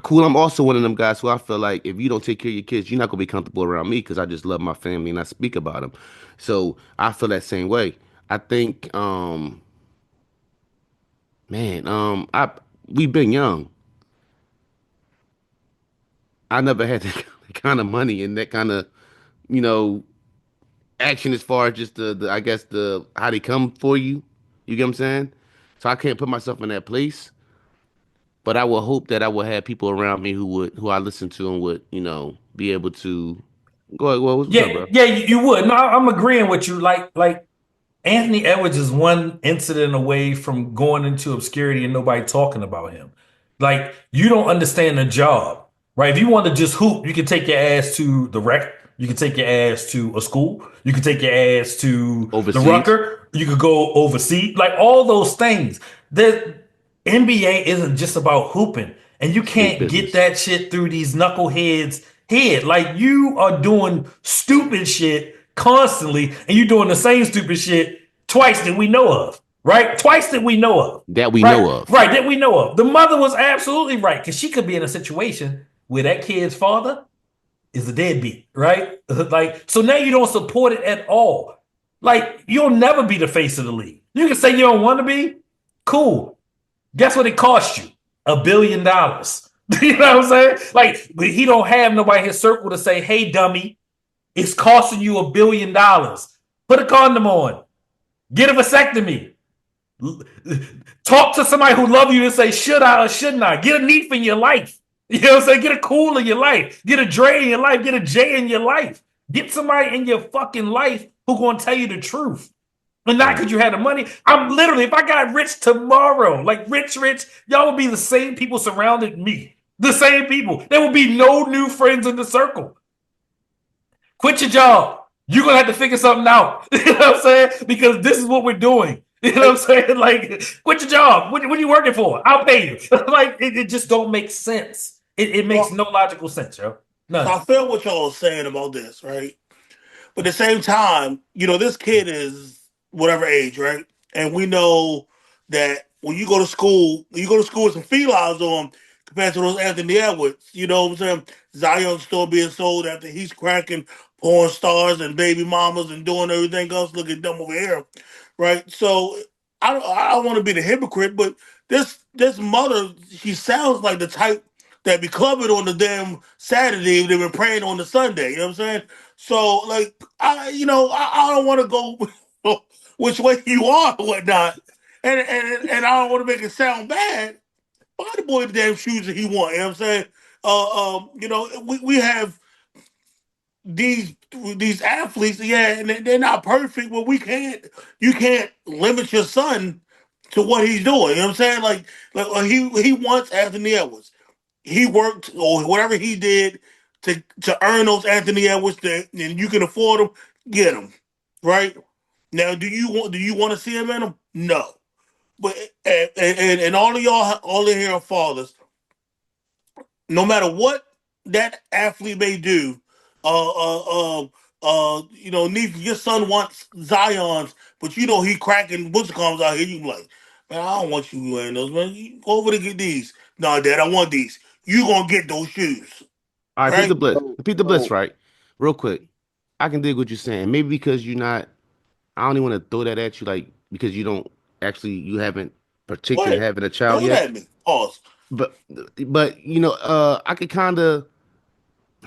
Cool. I'm also one of them guys who I feel like if you don't take care of your kids, you're not gonna be comfortable around me because I just love my family and I speak about them. So I feel that same way. I think, man, I we've been young. I never had that kind of money and that kind of, you know, action as far as just the I guess the how they come for you. You get what I'm saying? So I can't put myself in that place. But I will hope that I will have people around me who I listen to and would, be able to go ahead. Well, what's up, Yeah, bro? yeah, you would. No, I'm agreeing with you. Like Anthony Edwards is one incident away from going into obscurity and nobody talking about him. Like you don't understand the job, right? If you want to just hoop, you can take your ass to the rec. You can take your ass to a school. You can take your ass to the Overseas. Rucker. You could go overseas. Like all those things. The NBA isn't just about hooping. and you It's big can't get business. that shit through these knuckleheads' head. Like you are doing stupid shit constantly, and you're doing the same stupid shit twice that we know of, right? Twice that we know of, That we right? know of. Right, that we know of. The mother was absolutely right because she could be in a situation where that kid's father is a deadbeat, right? Like, so now you don't support it at all. Like, you'll never be the face of the league. You can say you don't want to be, cool. Guess what it cost you? $1 billion. You know what I'm saying? Like, but he don't have nobody in his circle to say, hey, dummy, it's costing you $1 billion. Put a condom on. Get a vasectomy. Talk to somebody who love you and say, should I or shouldn't I? Get a Neef in your life. You know what I'm saying? Get a Cool in your life. Get a Dre in your life. Get a J in your life. Get somebody in your fucking life who gonna tell you the truth. And not Right. because you had the money. I'm literally, if I got rich tomorrow, like rich, y'all would be the same people surrounding me. The same people. There will be no new friends in the circle. Quit your job. You're gonna have to figure something out. You know what I'm saying? Because this is what we're doing. You know what I'm saying? Like, quit your job. What are you working for? I'll pay you. Like, it just don't make sense. It makes Well, no logical sense, yo. so None. I feel what y'all are saying about this, right? But at the same time, this kid is whatever age, right? And we know that when you go to school with some felines on compared to those Anthony Edwards, you know what I'm saying? Zion's still being sold after he's cracking porn stars and baby mamas and doing everything else. Look at them over here, right? So I don't want to be the hypocrite, but this mother, she sounds like the type that be clubbing on the damn Saturday and they've been praying on the Sunday. You know what I'm saying? So like I don't want to go which way you are or whatnot, and I don't want to make it sound bad. Buy the boy the damn shoes that he want. You know what I'm saying? We have these athletes, yeah, and they're not perfect, but you can't limit your son to what he's doing. You know what I'm saying? Like he wants Anthony Edwards. He worked or whatever he did to earn those Anthony Edwards and you can afford them, get them. Right? Now do you want to see him in them? No. But and all of y'all all of here are fathers, no matter what that athlete may do, Neef, your son wants Zion's, but he cracking boots comes out here. You be like, man, I don't want you wearing those, man. You go over to get these. No, Dad, I want these. You gonna get those shoes, All right, Pete the right? Bliss. So, Pete the Bliss, so right? Real quick. I can dig what you're saying. Maybe because you're not, I don't even want to throw that at you, like, because you haven't Go particularly ahead, having a child throw it yet. at me. Pause. But, I could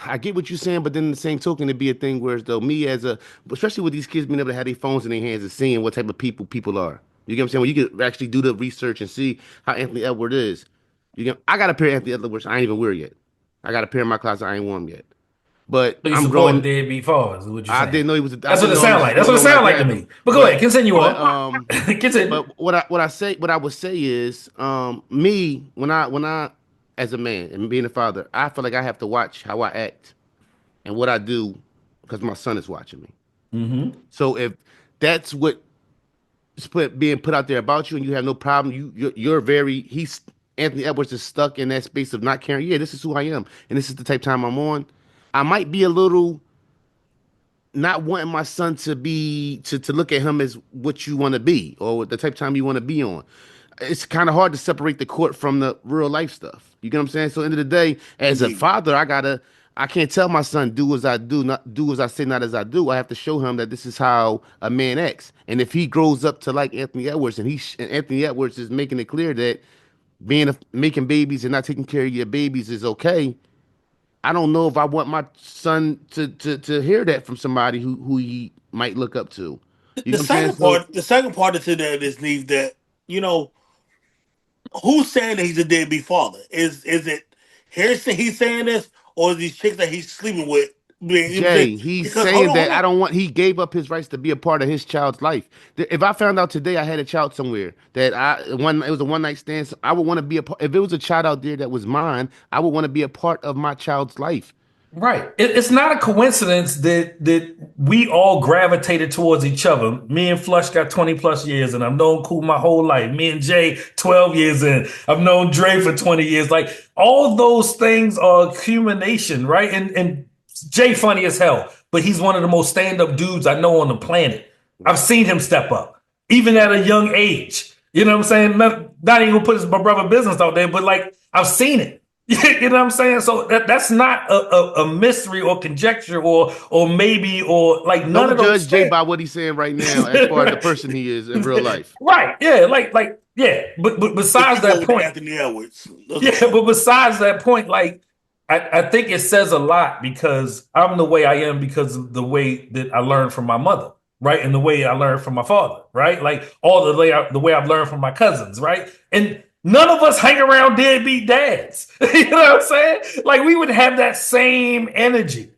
I get what you're saying, but then in the same token, it'd be a thing where though especially with these kids being able to have their phones in their hands and seeing what type of people are. You get what I'm saying? When you could actually do the research and see how Anthony Edwards is. I got a pair of Anthony Edwards I ain't even wear yet. I got a pair in my closet I ain't worn yet. But So you I'm supporting grown. deadbeat fathers, is what you're I saying. didn't know I That's what didn't it know sounds like. That's didn't what it know when I sounds like to grabbed me. them. But go ahead, continue But on. Continue. but what I would say is me when I as a man and being a father, I feel like I have to watch how I act and what I do because my son is watching me. Mm-hmm. So if that's what being put out there about you and you have no problem, you're very he's Anthony Edwards is stuck in that space of not caring. Yeah, this is who I am and this is the type of time I'm on. I might be a little not wanting my son to be to look at him as what you want to be or the type of time you want to be on. It's kind of hard to separate the court from the real life stuff. You get what I'm saying? So at the end of the day, as a Indeed. father, I can't tell my son do as I do, not do as I say, not as I do. I have to show him that this is how a man acts. And if he grows up to like Anthony Edwards, and Anthony Edwards is making it clear that making babies and not taking care of your babies is okay. I don't know if I want my son to hear that from somebody who he might look up to. You know The what I'm saying? second So part, the second part to that is Neve, that you know who's saying that he's a deadbeat father? Is it he's saying this, or is these chicks that he's sleeping with? You know what I'm saying? Jay, he's Because hold saying on, hold that I on. don't want. He gave up his rights to be a part of his child's life. If I found out today I had a child somewhere that it was a one night stand, so I would want to be a part. If it was a child out there that was mine, I would want to be a part of my child's life. Right. It's not a coincidence that we all gravitated towards each other. Me and Flush got 20 plus years, and I've known Cool my whole life. Me and Jay, 12 years in. I've known Dre for 20 years. Like all those things are accumulation, right? And Jay funny as hell, but he's one of the most stand-up dudes I know on the planet. I've seen him step up, even at a young age. You know what I'm saying? Not even gonna put my brother business out there, but like I've seen it. You know what I'm saying? So that's not a mystery or conjecture or maybe or like none Don't of those judge Jay things. by what he's saying right now as far as the person he is in real life. Right. Yeah. Like yeah. But besides that point, Anthony Edwards. yeah. But besides that point, like I think it says a lot because I'm the way I am because of the way that I learned from my mother, right, and the way I learned from my father, right, like all the way I've learned from my cousins, right, and none of us hang around deadbeat dads. You know what I'm saying? Like we would have that same energy,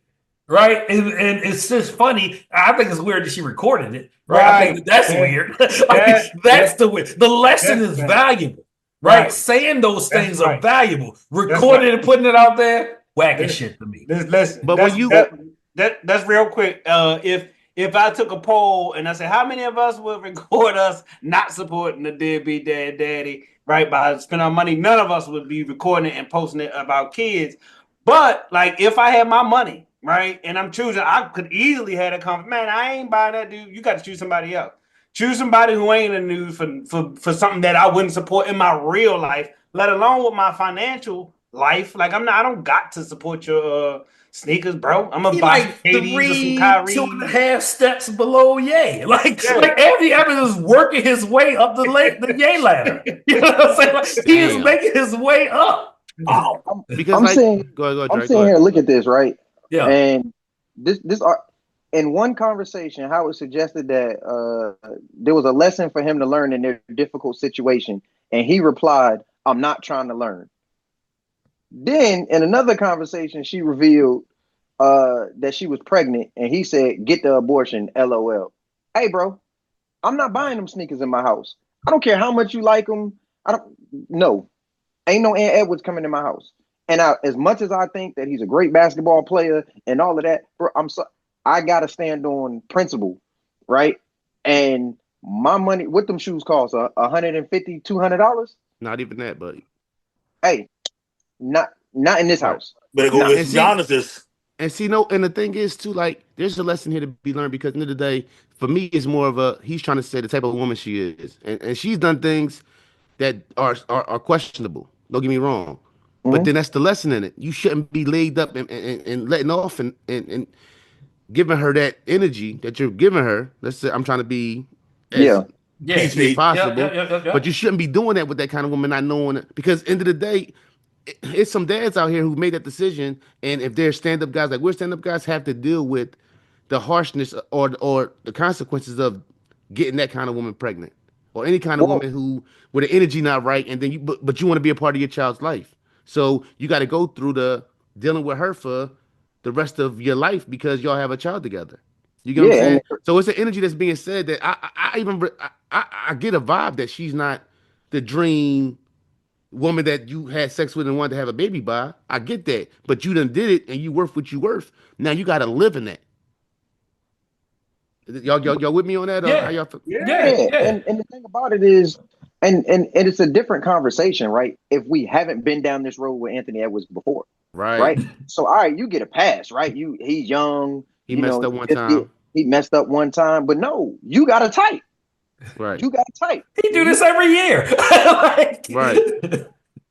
right? And it's just funny. I think it's weird that she recorded it, right? I think that's weird. Like that's the lesson is right. valuable, right? Right. Saying those That's things are right. valuable. That's Recording right. and putting it out there, whacking shit to me. Listen, But when you that's real quick. If I took a poll and I said how many of us would record us not supporting the deadbeat daddy, right, by spending our money, none of us would be recording it and posting it about kids. But like if I had my money, right, and I'm choosing, I could easily have a comment. Man, I ain't buying that dude. You got to choose somebody else. Choose somebody who ain't in the news for something that I wouldn't support in my real life, let alone with my financial life. Like I don't got to support your sneakers, bro. I'm gonna He buy some like KDs or some three, two and a Kyries. half steps below Ye. Yeah, Like Anthony Evans is working his way up the Ye ladder. You know what I'm saying? Like, he is damn, making his way up. oh, because I'm like saying, go ahead, I'm Drake, go sitting ahead. here, look at this, right? Yeah. And this in one conversation, Howard suggested that there was a lesson for him to learn in their difficult situation, and he replied, "I'm not trying to learn." Then in another conversation, she revealed that she was pregnant, and he said, "Get the abortion, LOL." Hey, bro, I'm not buying them sneakers in my house. I don't care how much you like them. I don't. No, ain't no Ant Edwards coming in my house. And as much as I think that he's a great basketball player and all of that, bro, I gotta stand on principle, right? And my money, what them shoes cost, $150, $200. Not even that, buddy. Hey, not in this Right. house. Better go Nah. get And some see, Giannis's. no, and the thing is too, like, there's a lesson here to be learned because at the end of the day, for me, it's more of a he's trying to say the type of woman she is, and she's done things that are questionable. Don't get me wrong, but Mhm. then that's the lesson in it. You shouldn't be laid up and letting off and giving her that energy that you're giving her. Let's say I'm trying to be as Yeah. Yeah. PC as PC. possible, but Yeah. you shouldn't be doing that with that kind of woman, not knowing it. Because end of the day, it's some dads out here who made that decision, and if they're stand-up guys, like we're stand-up guys, have to deal with the harshness or the consequences of getting that kind of woman pregnant, or any kind of Well, woman who with the energy not right, and then but you want to be a part of your child's life, so you got to go through the dealing with her for the rest of your life because y'all have a child together. You get what I'm yeah, and saying? So it's an energy that's being said that I get a vibe that she's not the dream woman that you had sex with and wanted to have a baby by. I get that, but you done did it and you worth what you worth. Now you got to live in that. Y'all with me on that? Or how Yeah. y'all feel? yeah. Yeah. yeah, Yeah. and the thing about it is, and it's a different conversation, right? If we haven't been down this road with Anthony Edwards before, Right. right? So all right, you get a pass, right? He's young, He messed up he one just get time. he messed up one time, but no, you got a type. Right. You got a type. He do You this every year. Like, Right.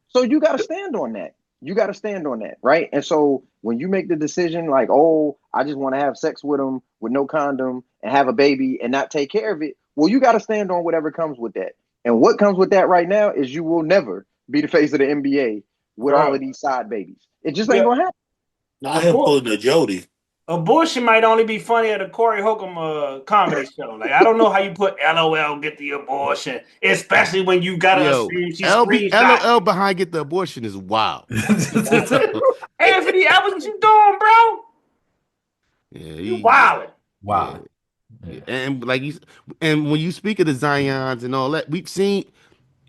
so you got to stand on that. You got to stand on that, right? And so when you make the decision, like, oh, I just want to have sex with him with no condom and have a baby and not take care of it, well, you got to stand on whatever comes with that. And what comes with that right now is you will never be the face of the NBA with all of Bro. these side babies. It just ain't Yeah, gonna happen. Not him pulling the Jody. abortion might only be funny at a Corey Holcomb comedy show. Like I don't know how you put LOL get the abortion, especially when you gotta Yo, assume she LB screenshot. LOL behind get the abortion is wild. Anthony, that was what you doing, bro? Yeah, You wildin'. yeah, wow. yeah. And like and when you speak of the Zions and all that, we've seen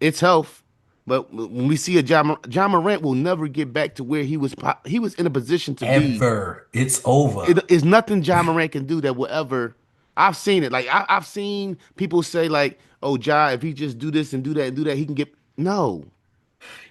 it's health. But when we see a John Morant will never get back to where he was. He was in a position to be. Ever. It's over. It is nothing John Morant can do that will ever. I've seen it. Like I've seen people say like, "Oh, Ja, if he just do this and do that and do that, he can get." No,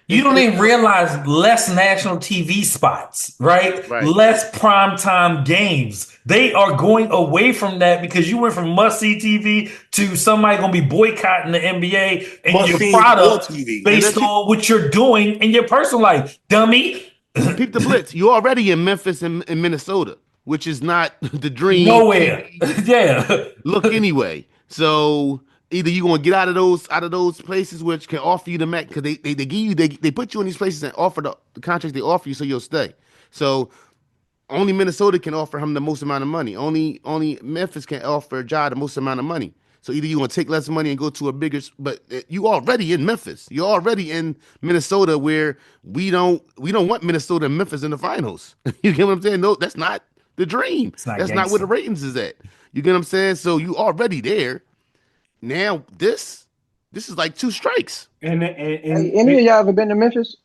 You don't even realize less national TV spots, right? right. Less primetime games. They are going away from that because you went from must-see TV to somebody going to be boycotting the NBA and Must your see or product TV. And based then on what you're doing in your personal life, dummy. peep the blitz. You're already in Memphis and in Minnesota, which is not the dream Nowhere. TV Yeah. look anyway. So either you're gonna get out of those places which can offer you the max because they give you they put you in these places and offer the contracts they offer you so you'll stay. So only Minnesota can offer him the most amount of money. Only Memphis can offer Ja the most amount of money. So either you're gonna take less money and go to a bigger, but you already in Memphis. You're already in Minnesota where we don't want Minnesota and Memphis in the finals. You get what I'm saying? No, that's not the dream. It's not That's not where the gangster. ratings is at. You get what I'm saying? So you already there. Now this is like two strikes. Hey, any of y'all ever been to Memphis?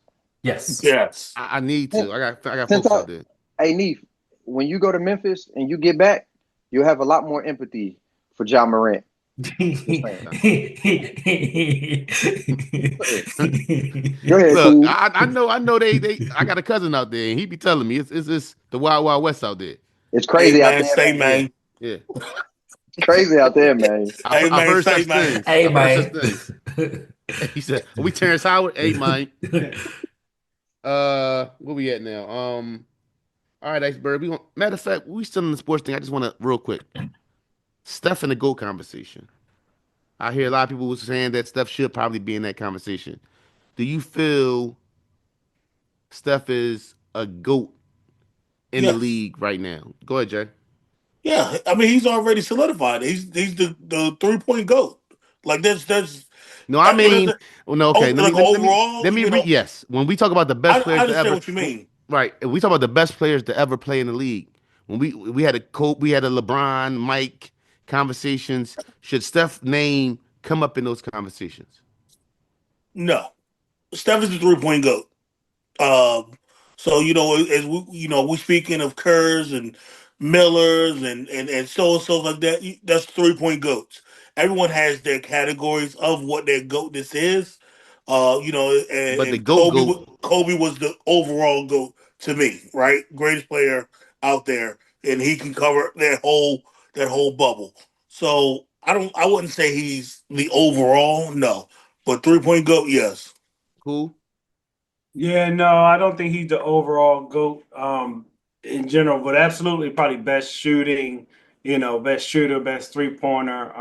Yes. Yes. I need to. I got Since folks I, out there. hey, Neef, when you go to Memphis and you get back, you'll have a lot more empathy for John Morant. Just saying. Go ahead, Look, cool. I know they I got a cousin out there and he be telling me it's the wild wild west out there. It's Hey crazy out man, there, say man. Yeah, man. yeah. It's crazy out there, man. Hey I've man, heard say such man. things. Hey, I've heard such man. things. He said, "Are we Terrence Howard?" Hey, mine. Where we at now? All right, Iceberg. Matter of fact, we still in the sports thing. I just want to real quick. Steph and the GOAT conversation. I hear a lot of people was saying that Steph should probably be in that conversation. Do you feel Steph is a GOAT in the Yes. league right now? Go ahead, Jay. Yeah. I mean, he's already solidified. He's the 3-point GOAT. Like that's No, I what is mean, it? well, no, Oh, okay. Let me like let me let me overall, let me you re know, yes. When we talk about the best I players to understand ever, what you mean. right? If we talk about the best players to ever play in the league, when we had a Kobe, we had a LeBron, Mike conversations. Should Steph name come up in those conversations? No. Steph is the 3-point GOAT. Um, so as we speaking of Kerrs and Millers and so like that. That's 3-point goats. Everyone has their categories of what their goat this is. And, But the and GOAT Kobe was the overall goat to me, right? Greatest player out there, and he can cover that whole bubble. So I wouldn't say he's the overall, no, but 3-point goat, yes. cool, Yeah, no, I don't think he's the overall GOAT in general, but absolutely probably best shooting, best shooter, best three-pointer,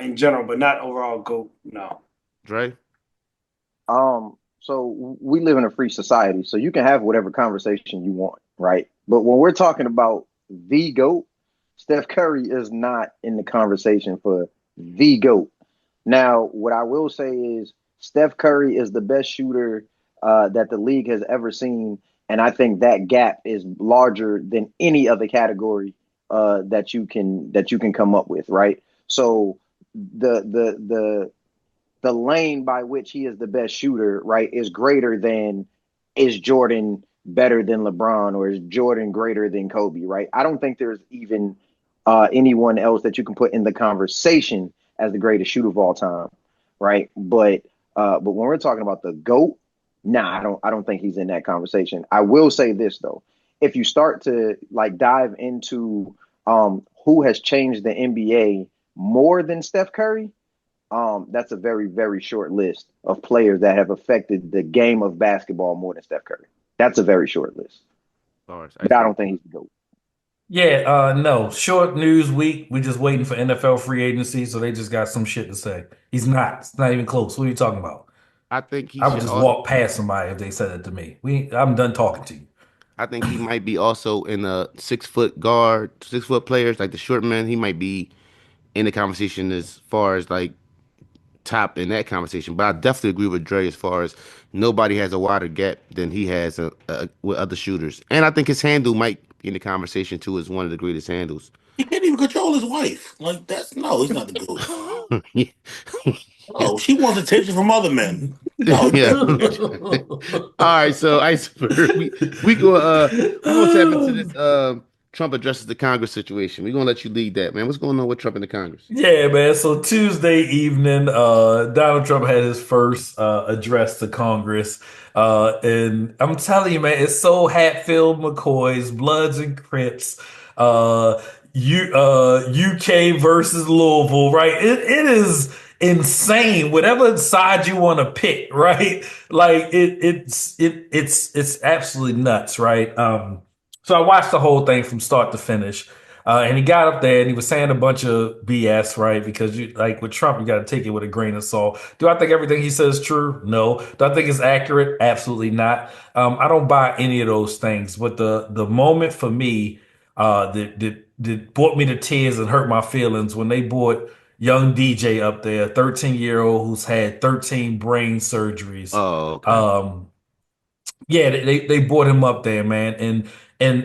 in general, but not overall GOAT, no. Dre. So we live in a free society, so you can have whatever conversation you want, right? But when we're talking about the GOAT, Steph Curry is not in the conversation for the GOAT. Now, what I will say is Steph Curry is the best shooter that the league has ever seen, and I think that gap is larger than any other category that you can come up with, right? So the lane by which he is the best shooter, right, is greater than is Jordan better than LeBron or is Jordan greater than Kobe, right? I don't think there's even anyone else that you can put in the conversation as the greatest shooter of all time, right? But when we're talking about the GOAT, nah, I don't think he's in that conversation. I will say this though. If you start to like dive into who has changed the NBA more than Steph Curry, that's a very, very short list of players that have affected the game of basketball more than Steph Curry. That's a very short list. Bars, But I Iceberg. don't think he's the GOAT. Yeah, no. Short news week. We're just waiting for NFL free agency, so they just got some shit to say. He's not. It's not even close. What are you talking about? I think he I would should just also. walk past somebody if they said it to me. I'm done talking to you. I think he might be also in a 6 foot guard, 6 foot players like the short man. He might be in the conversation as far as like top in that conversation. But I definitely agree with Dre as far as nobody has a wider gap than he has with other shooters. And I think his handle might be in the conversation too as one of the greatest handles. He can't even control his wife. Like that's no, he's not the GOAT. Oh, she wants attention from other men. Oh, Yeah. okay. All right, so Iceberg, we gonna tap into this Trump addresses the Congress situation. We're gonna let you lead that, man. What's going on with Trump in the Congress? Yeah, man. So Tuesday evening, Donald Trump had his first address to Congress. And I'm telling you, man, it's so Hatfield McCoy's Bloods and Crips, UK versus Louisville, right? It is insane. Whatever side you want to pick, right? Like it's absolutely nuts, right? So I watched the whole thing from start to finish. And he got up there and he was saying a bunch of BS, right? Because you like with Trump, you got to take it with a grain of salt. Do I think everything he says is true? No. Do I think it's accurate? Absolutely not. I don't buy any of those things. But the moment for me that brought me to tears and hurt my feelings when they brought young DJ up there, 13-year-old who's had 13 brain surgeries. Oh, okay. Yeah, they brought him up there, man, and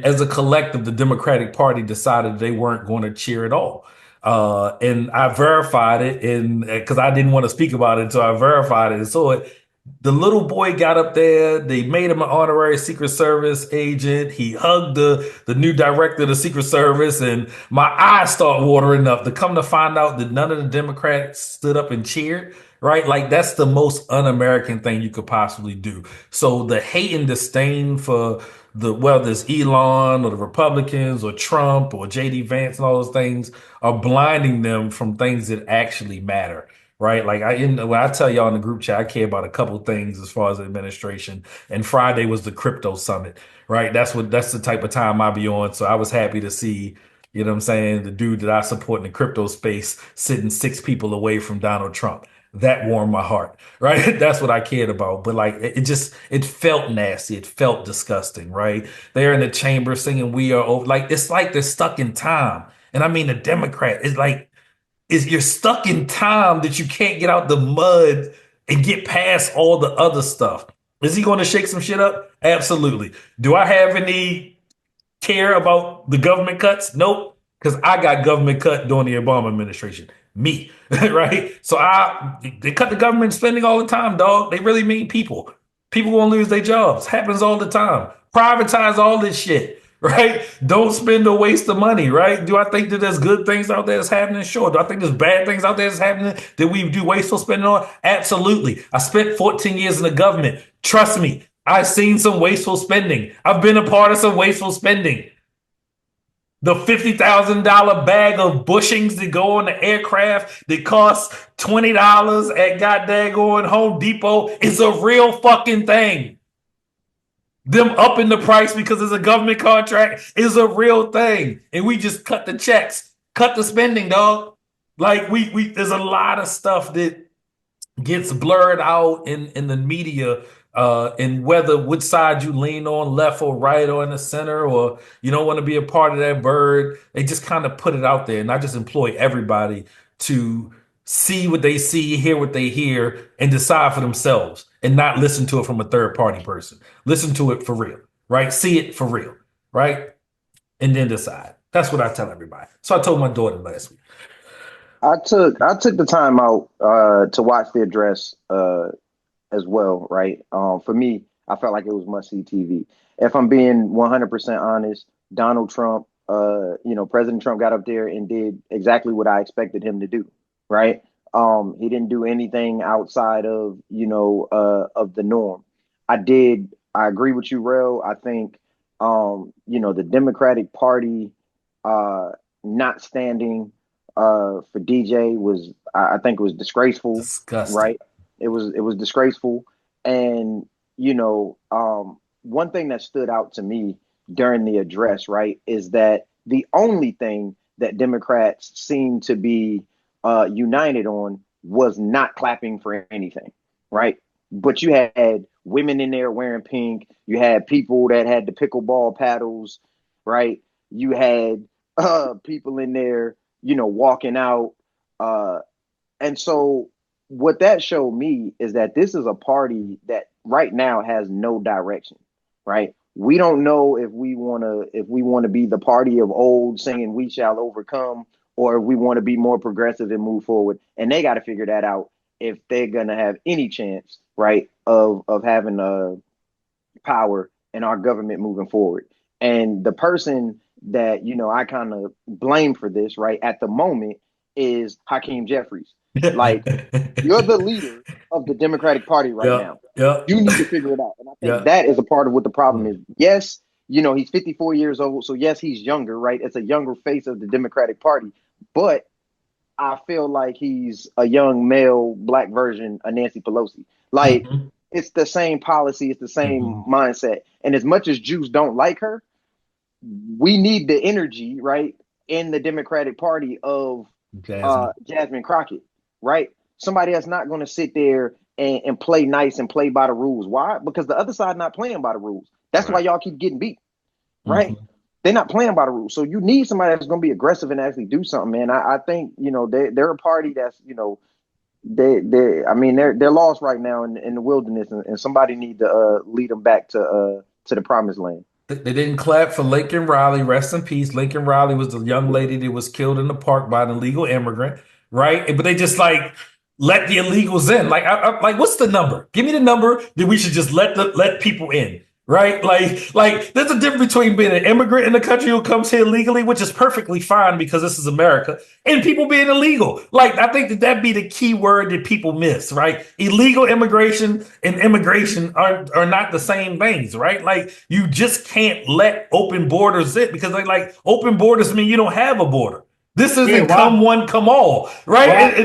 as a collective, the Democratic Party decided they weren't going to cheer at all. And I verified it, and because I didn't want to speak about it until I verified it and saw it. The little boy got up there. They made him an honorary Secret Service agent. He hugged the new director of the Secret Service, and my eyes start watering up to come to find out that none of the Democrats stood up and cheered. Right, like that's the most un-American thing you could possibly do. So the hate and disdain for whether it's Elon or the Republicans or Trump or JD Vance and all those things are blinding them from things that actually matter. Right. Like when I tell y'all in the group chat, I care about a couple things as far as the administration. And Friday was the crypto summit. Right. That's the type of time I be on. So I was happy to see, you know what I'm saying, the dude that I support in the crypto space sitting 6 people away from Donald Trump. That warmed my heart, right? That's what I cared about. But like it felt nasty. It felt disgusting, right? They're in the chamber singing "We Are Over." Like it's like they're stuck in time. And I mean the Democrat is like is you're stuck in time that you can't get out the mud and get past all the other stuff. Is he going to shake some shit up? Absolutely. Do I have any care about the government cuts? Nope. Because I got government cut during the Obama administration. Me, right? So they cut the government spending all the time, dog. They really mean people. People gonna lose their jobs. Happens all the time. Privatize all this shit, right? Don't spend or waste the money, right? Do I think that there's good things out there that's happening? Sure. Do I think there's bad things out there that's happening that we do wasteful spending on? Absolutely. I spent 14 years in the government. Trust me, I've seen some wasteful spending. I've been a part of some wasteful spending. The $50,000 bag of bushings that go on the aircraft that costs $20 at goddamn Home Depot is a real fucking thing. Them upping the price because it's a government contract is a real thing. And we just cut the checks, cut the spending, dog. Like we there's a lot of stuff that gets blurred out in the media, and whether which side you lean on, left or right or in the center, or you don't want to be a part of that bird. They just kind of put it out there. And I just employ everybody to see what they see, hear what they hear, and decide for themselves and not listen to it from a third party person. Listen to it for real, right? See it for real, right? And then decide. That's what I tell everybody. So I told my daughter last week. I took the time out to watch the address as well, right? For me, I felt like it was must see TV. If I'm being 100% honest, Donald Trump, President Trump got up there and did exactly what I expected him to do, right? He didn't do anything outside of of the norm. I agree with you, Rel. I think the Democratic Party not standing for DJ was, I think it was disgraceful, Disgusting. right? It was disgraceful. And one thing that stood out to me during the address, right, is that the only thing that Democrats seemed to be united on was not clapping for anything, right? But you had women in there wearing pink. You had people that had the pickleball paddles, right? You had people in there, walking out. And so what that showed me is that this is a party that right now has no direction, right? We don't know if we want to be the party of old singing "We Shall Overcome," or we want to be more progressive and move forward. And they got to figure that out if they're gonna have any chance, right, of having power in our government moving forward. And the person that I kind of blame for this, right, at the moment is Hakeem Jeffries. Like, you're the leader of the Democratic Party right Yeah, now. yeah, You need to figure it out. And I think yeah. that is a part of what the problem is. Yes, he's 54 years old. So, yes, he's younger, right? It's a younger face of the Democratic Party. But I feel like he's a young male black version of Nancy Pelosi. Like, Mm-hmm. it's the same policy, it's the same Mm-hmm. mindset. And as much as Jews don't like her, we need the energy, right, in the Democratic Party of Jasmine. Jasmine Crockett, right? Somebody that's not going to sit there and play nice and play by the rules. Why? Because the other side not playing by the rules. That's why y'all keep getting beat, right? Mm-hmm. They're not playing by the rules. So you need somebody that's going to be aggressive and actually do something, man. I think, they're a party that's, they're lost right now in the wilderness, and somebody need to lead them back to the promised land. They didn't clap for Lincoln Riley. Rest in peace. Lincoln Riley was the young lady that was killed in the park by an illegal immigrant, right? But they just like let the illegals in. Like what's the number? Give me the number that we should just let people in, right? Like there's a difference between being an immigrant in the country who comes here legally, which is perfectly fine because this is America, and people being illegal. Like, I think that be the key word that people miss, right? Illegal immigration and immigration are not the same things, right? Like, you just can't let open borders in because like open borders mean you don't have a border. This isn't come one, come all, right?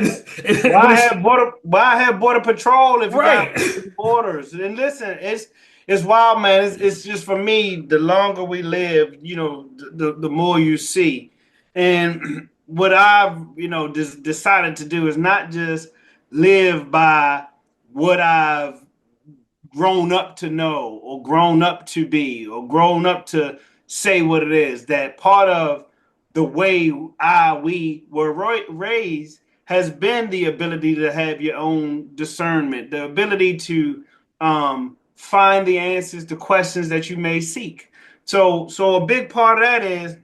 Why have border patrol if you right. got borders? And listen, it's wild, man. It's just, for me, the longer we live, the more you see. And what I've just decided to do is not just live by what I've grown up to know or grown up to be or grown up to say what it is. That part of the way we were raised has been the ability to have your own discernment, the ability to find the answers to questions that you may seek. So a big part of that is,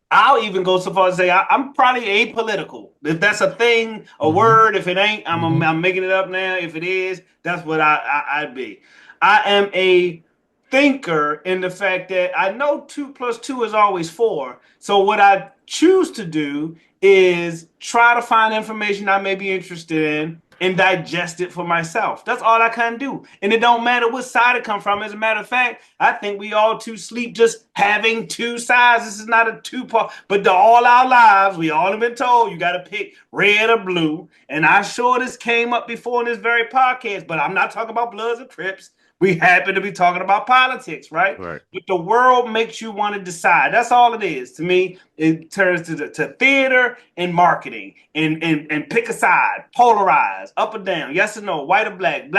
I'll even go so far as to say I'm probably apolitical. If that's a thing, a word. If it ain't, I'm making it up now. If it is, that's what I'd be. I am a thinker in the fact that I know 2 + 2 is always 4. So what I choose to do is try to find information I may be interested in and digest it for myself. That's all I can do. And it don't matter what side it come from. As a matter of fact, I think we all too sleep just having two sides. This is not a two-part, but all our lives, we all have been told you got to pick red or blue. And I'm sure this came up before in this very podcast, but I'm not talking about Bloods and Crips. We happen to be talking about politics, right? Right. But the world makes you want to decide. That's all it is. To me, it turns to theater and marketing and pick a side, polarize, up or down, yes or no, white or black,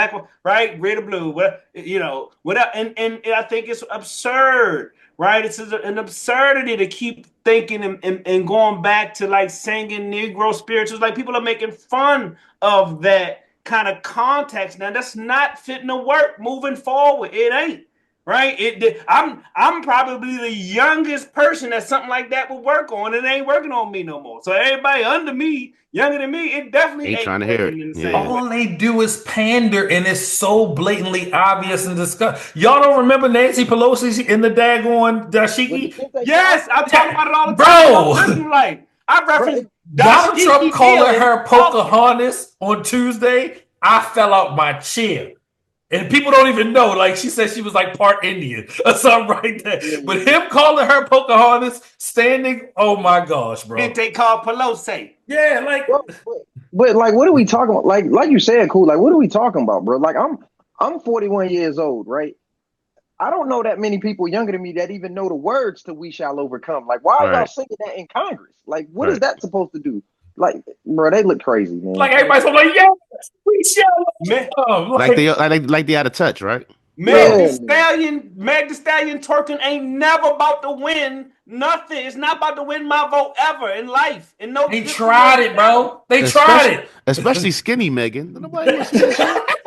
right, red or blue, whatever. And I think it's absurd, right? It's an absurdity to keep thinking and going back to like singing Negro spirituals. Like, people are making fun of that kind of context. Now, that's not fitting to work moving forward. It ain't, right? I'm probably the youngest person that something like that would work on. It ain't working on me no more. So everybody under me, younger than me, it definitely ain't trying to hear it. in the same way. All they do is pander, and it's so blatantly obvious and disgusting. Y'all don't remember Nancy Pelosi in the daggone dashiki? Yes, I talk about it all the time. Bro, I reference Donald Trump calling her Pocahontas on Tuesday. I fell out my chair. And people don't even know. Like, she said she was like part Indian or something right there. But him calling her Pocahontas, standing, oh my gosh, bro. Did they call Pelosi? Yeah, like. But like, what are we talking about? Like you said, cool. Like, what are we talking about, bro? Like, I'm 41 years old, right? I don't know that many people younger than me that even know the words to "We Shall Overcome." Like, why are y'all singing that in Congress? Like, what is that supposed to do? Like, bro, they look crazy, man. Like, everybody's like, yes, we shall overcome. Like they out of touch, right? Meg the Stallion twerking ain't never about to win nothing. It's not about to win my vote ever in life. And no, they tried it, bro. They tried it. Especially skinny Megan. Nobody wants to see that shit.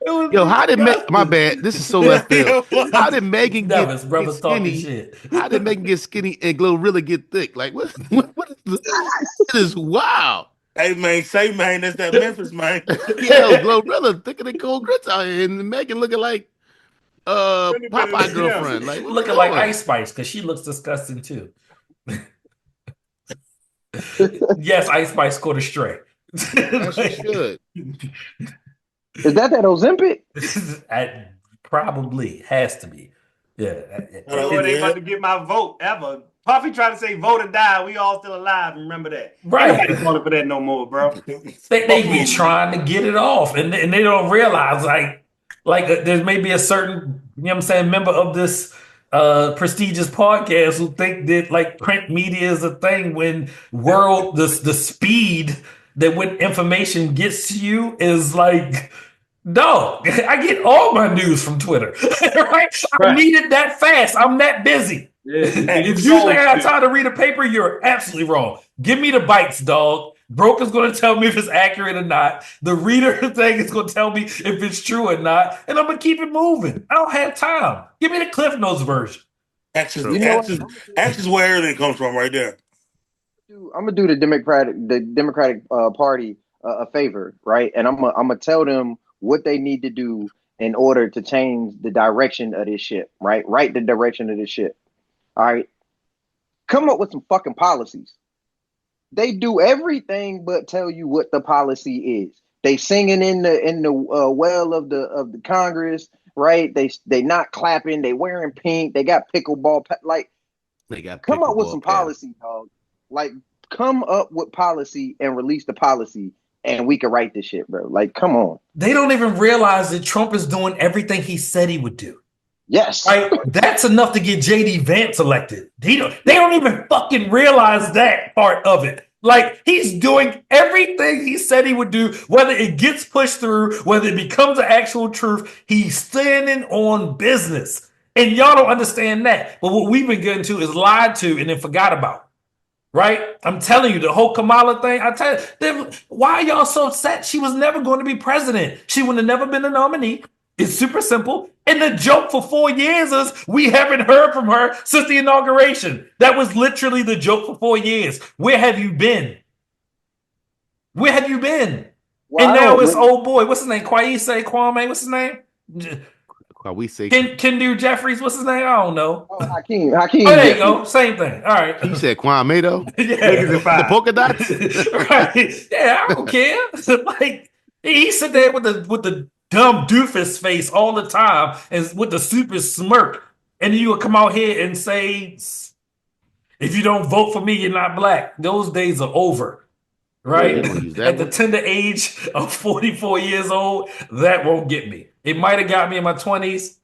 Yo, how did my bad? This is so left field. How did Megan Nevis, get brothers talking skinny? shit. How did Megan get skinny and Glorilla get thick? Like what is this? It is wild. Hey man, that's that Memphis man. Yo, Glorilla thicker than cold grits out here, and Megan looking like Popeye girlfriend. Like what's Looking like going? Ice Spice because she looks disgusting too. Yes, Ice Spice scored a stray. As she should. Is that Ozempic? Probably has to be. Yeah. They about to get my vote ever. Puffy tried to say vote or die. We all still alive. Remember that. Right. Ain't nobody for that no more, bro. They be trying to get it off, and they don't realize there may be a certain, you know what I'm saying, member of this prestigious podcast who think that like print media is a thing when the speed that when information gets to you is like, no, I get all my news from Twitter. Right? I need it that fast. I'm that busy. Yeah, If you think I got time to read a paper, you're absolutely wrong. Give me the bites, dog. Broker's going to tell me if it's accurate or not. The reader thing is going to tell me if it's true or not. And I'm going to keep it moving. I don't have time. Give me the Cliff Notes version. X is where everything comes from right there. I'm going to do the Democratic Party a favor, right? And I'm going to tell them what they need to do in order to change the direction of this shit, right? Right the direction of this shit. All right. Come up with some fucking policies. They do everything but tell you what the policy is. They singing in the well of the Congress, right? They not clapping. They wearing pink. They got pickleball. Come up with some policy, dog. Like, come up with policy and release the policy, and we can write this shit, bro. Like, come on. They don't even realize that Trump is doing everything he said he would do. Yes. Right? That's enough to get JD Vance elected. They don't even fucking realize that part of it. Like, he's doing everything he said he would do, whether it gets pushed through, whether it becomes an actual truth. He's standing on business. And y'all don't understand that. But what we've been getting to is lied to and then forgot about. Right? I'm telling you, the whole Kamala thing, I tell you, why are y'all so upset? She was never going to be president. She would have never been a nominee. It's super simple. And the joke for 4 years is we haven't heard from her since the inauguration. That was literally the joke for 4 years. Where have you been? Where have you been? Well, and now it's old boy. What's his name? Kwame. What's his name? Kendu Jeffries. What's his name? I don't know. Oh, Hakeem. Oh, there you go. Same thing. All right. You said Kwame though? Yeah. The polka dots? Right. Yeah, I don't care. Like, he sit there with the dumb doofus face all the time and with the super smirk. And you will come out here and say, if you don't vote for me, you're not black. Those days are over. Right? At the tender age of 44 years old, that won't get me. It might have got me in my 20s,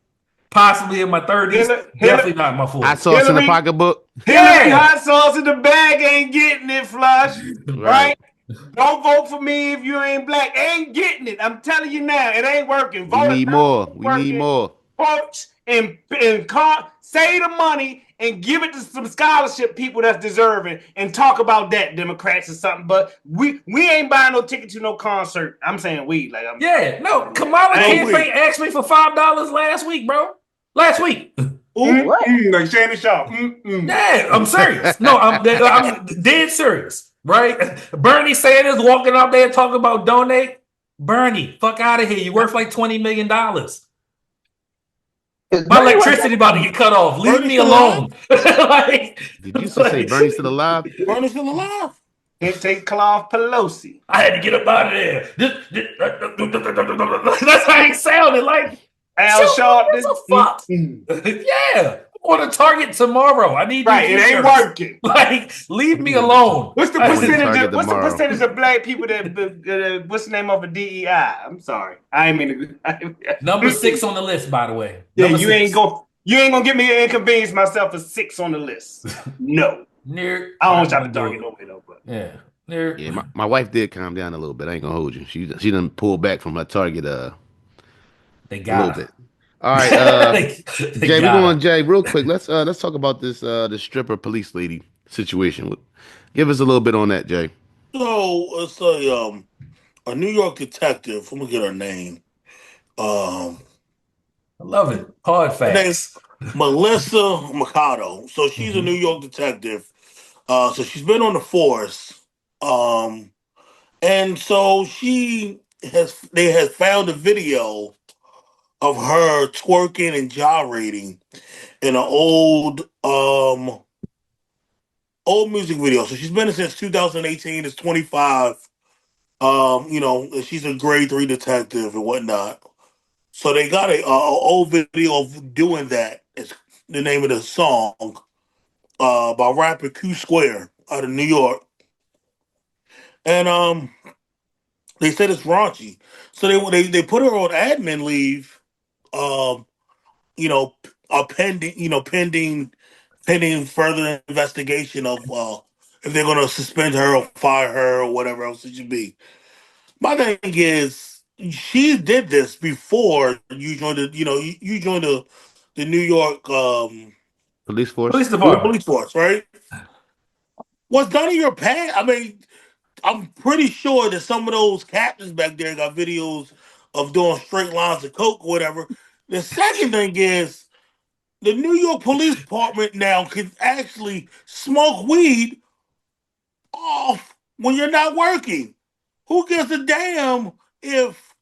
possibly in my 30s, definitely not in my 40s. Hot sauce in the pocketbook. Hillary, hot sauce in the bag ain't getting it, Flush. Right? Don't vote for me if you ain't black. Ain't getting it. I'm telling you now, it ain't working. We need more. Vote and save the money and give it to some scholarship people that's deserving and talk about that, Democrats or something. But we ain't buying no ticket to no concert. I'm saying we. Kamala campaign asked me for $5 last week, bro. Last week. Like Shannon Sharp. Yeah, I'm serious. No, I'm dead serious. Right? Bernie Sanders walking out there talking about donate. Bernie, fuck out of here. You're worth like $20 million. My electricity about to get cut off. Leave me alone. Did you say Bernie's still alive? Bernie's still alive. Can't take Claude Pelosi. I had to get up out of there. That's how he sounded like. Al Sharpton. Fuck. Yeah. On a target tomorrow. I need it ain't working. Like, leave me alone. What's the percentage of black people that what's the name of a DEI? I'm sorry. I ain't mean to. Number 6 on the list, by the way. Yeah, you ain't gonna get me to inconvenience myself for 6 on the list. No. I don't want y'all to target nobody though, but yeah. My wife did calm down a little bit. I ain't gonna hold you. She done pull back from her target they got a little bit. All right, Jay, we're going Jay real quick. Let's talk about this stripper police lady situation. Give us a little bit on that, Jay. So it's a New York detective. I'm gonna get her name. I love it. Hard Her name's facts. Melissa Mercado. So she's a New York detective. So she's been on the force. Um, and so they has found a video of her twerking and gyrating in an old music video. So she's been in since 2018. It's 25. And she's a grade 3 detective and whatnot. So they got a old video of doing that. It's the name of the song by rapper Q Square out of New York. And they said it's raunchy. So they put her on admin leave. Um, you know, pending further investigation of if they're gonna suspend her or fire her or whatever else it should be. My thing is, she did this before you joined you joined the New York Police force. Police department. police force, right? What's done in your past? I mean, I'm pretty sure that some of those captains back there got videos of doing straight lines of coke or whatever. The second thing is the New York Police Department now can actually smoke weed off when you're not working. Who gives a damn if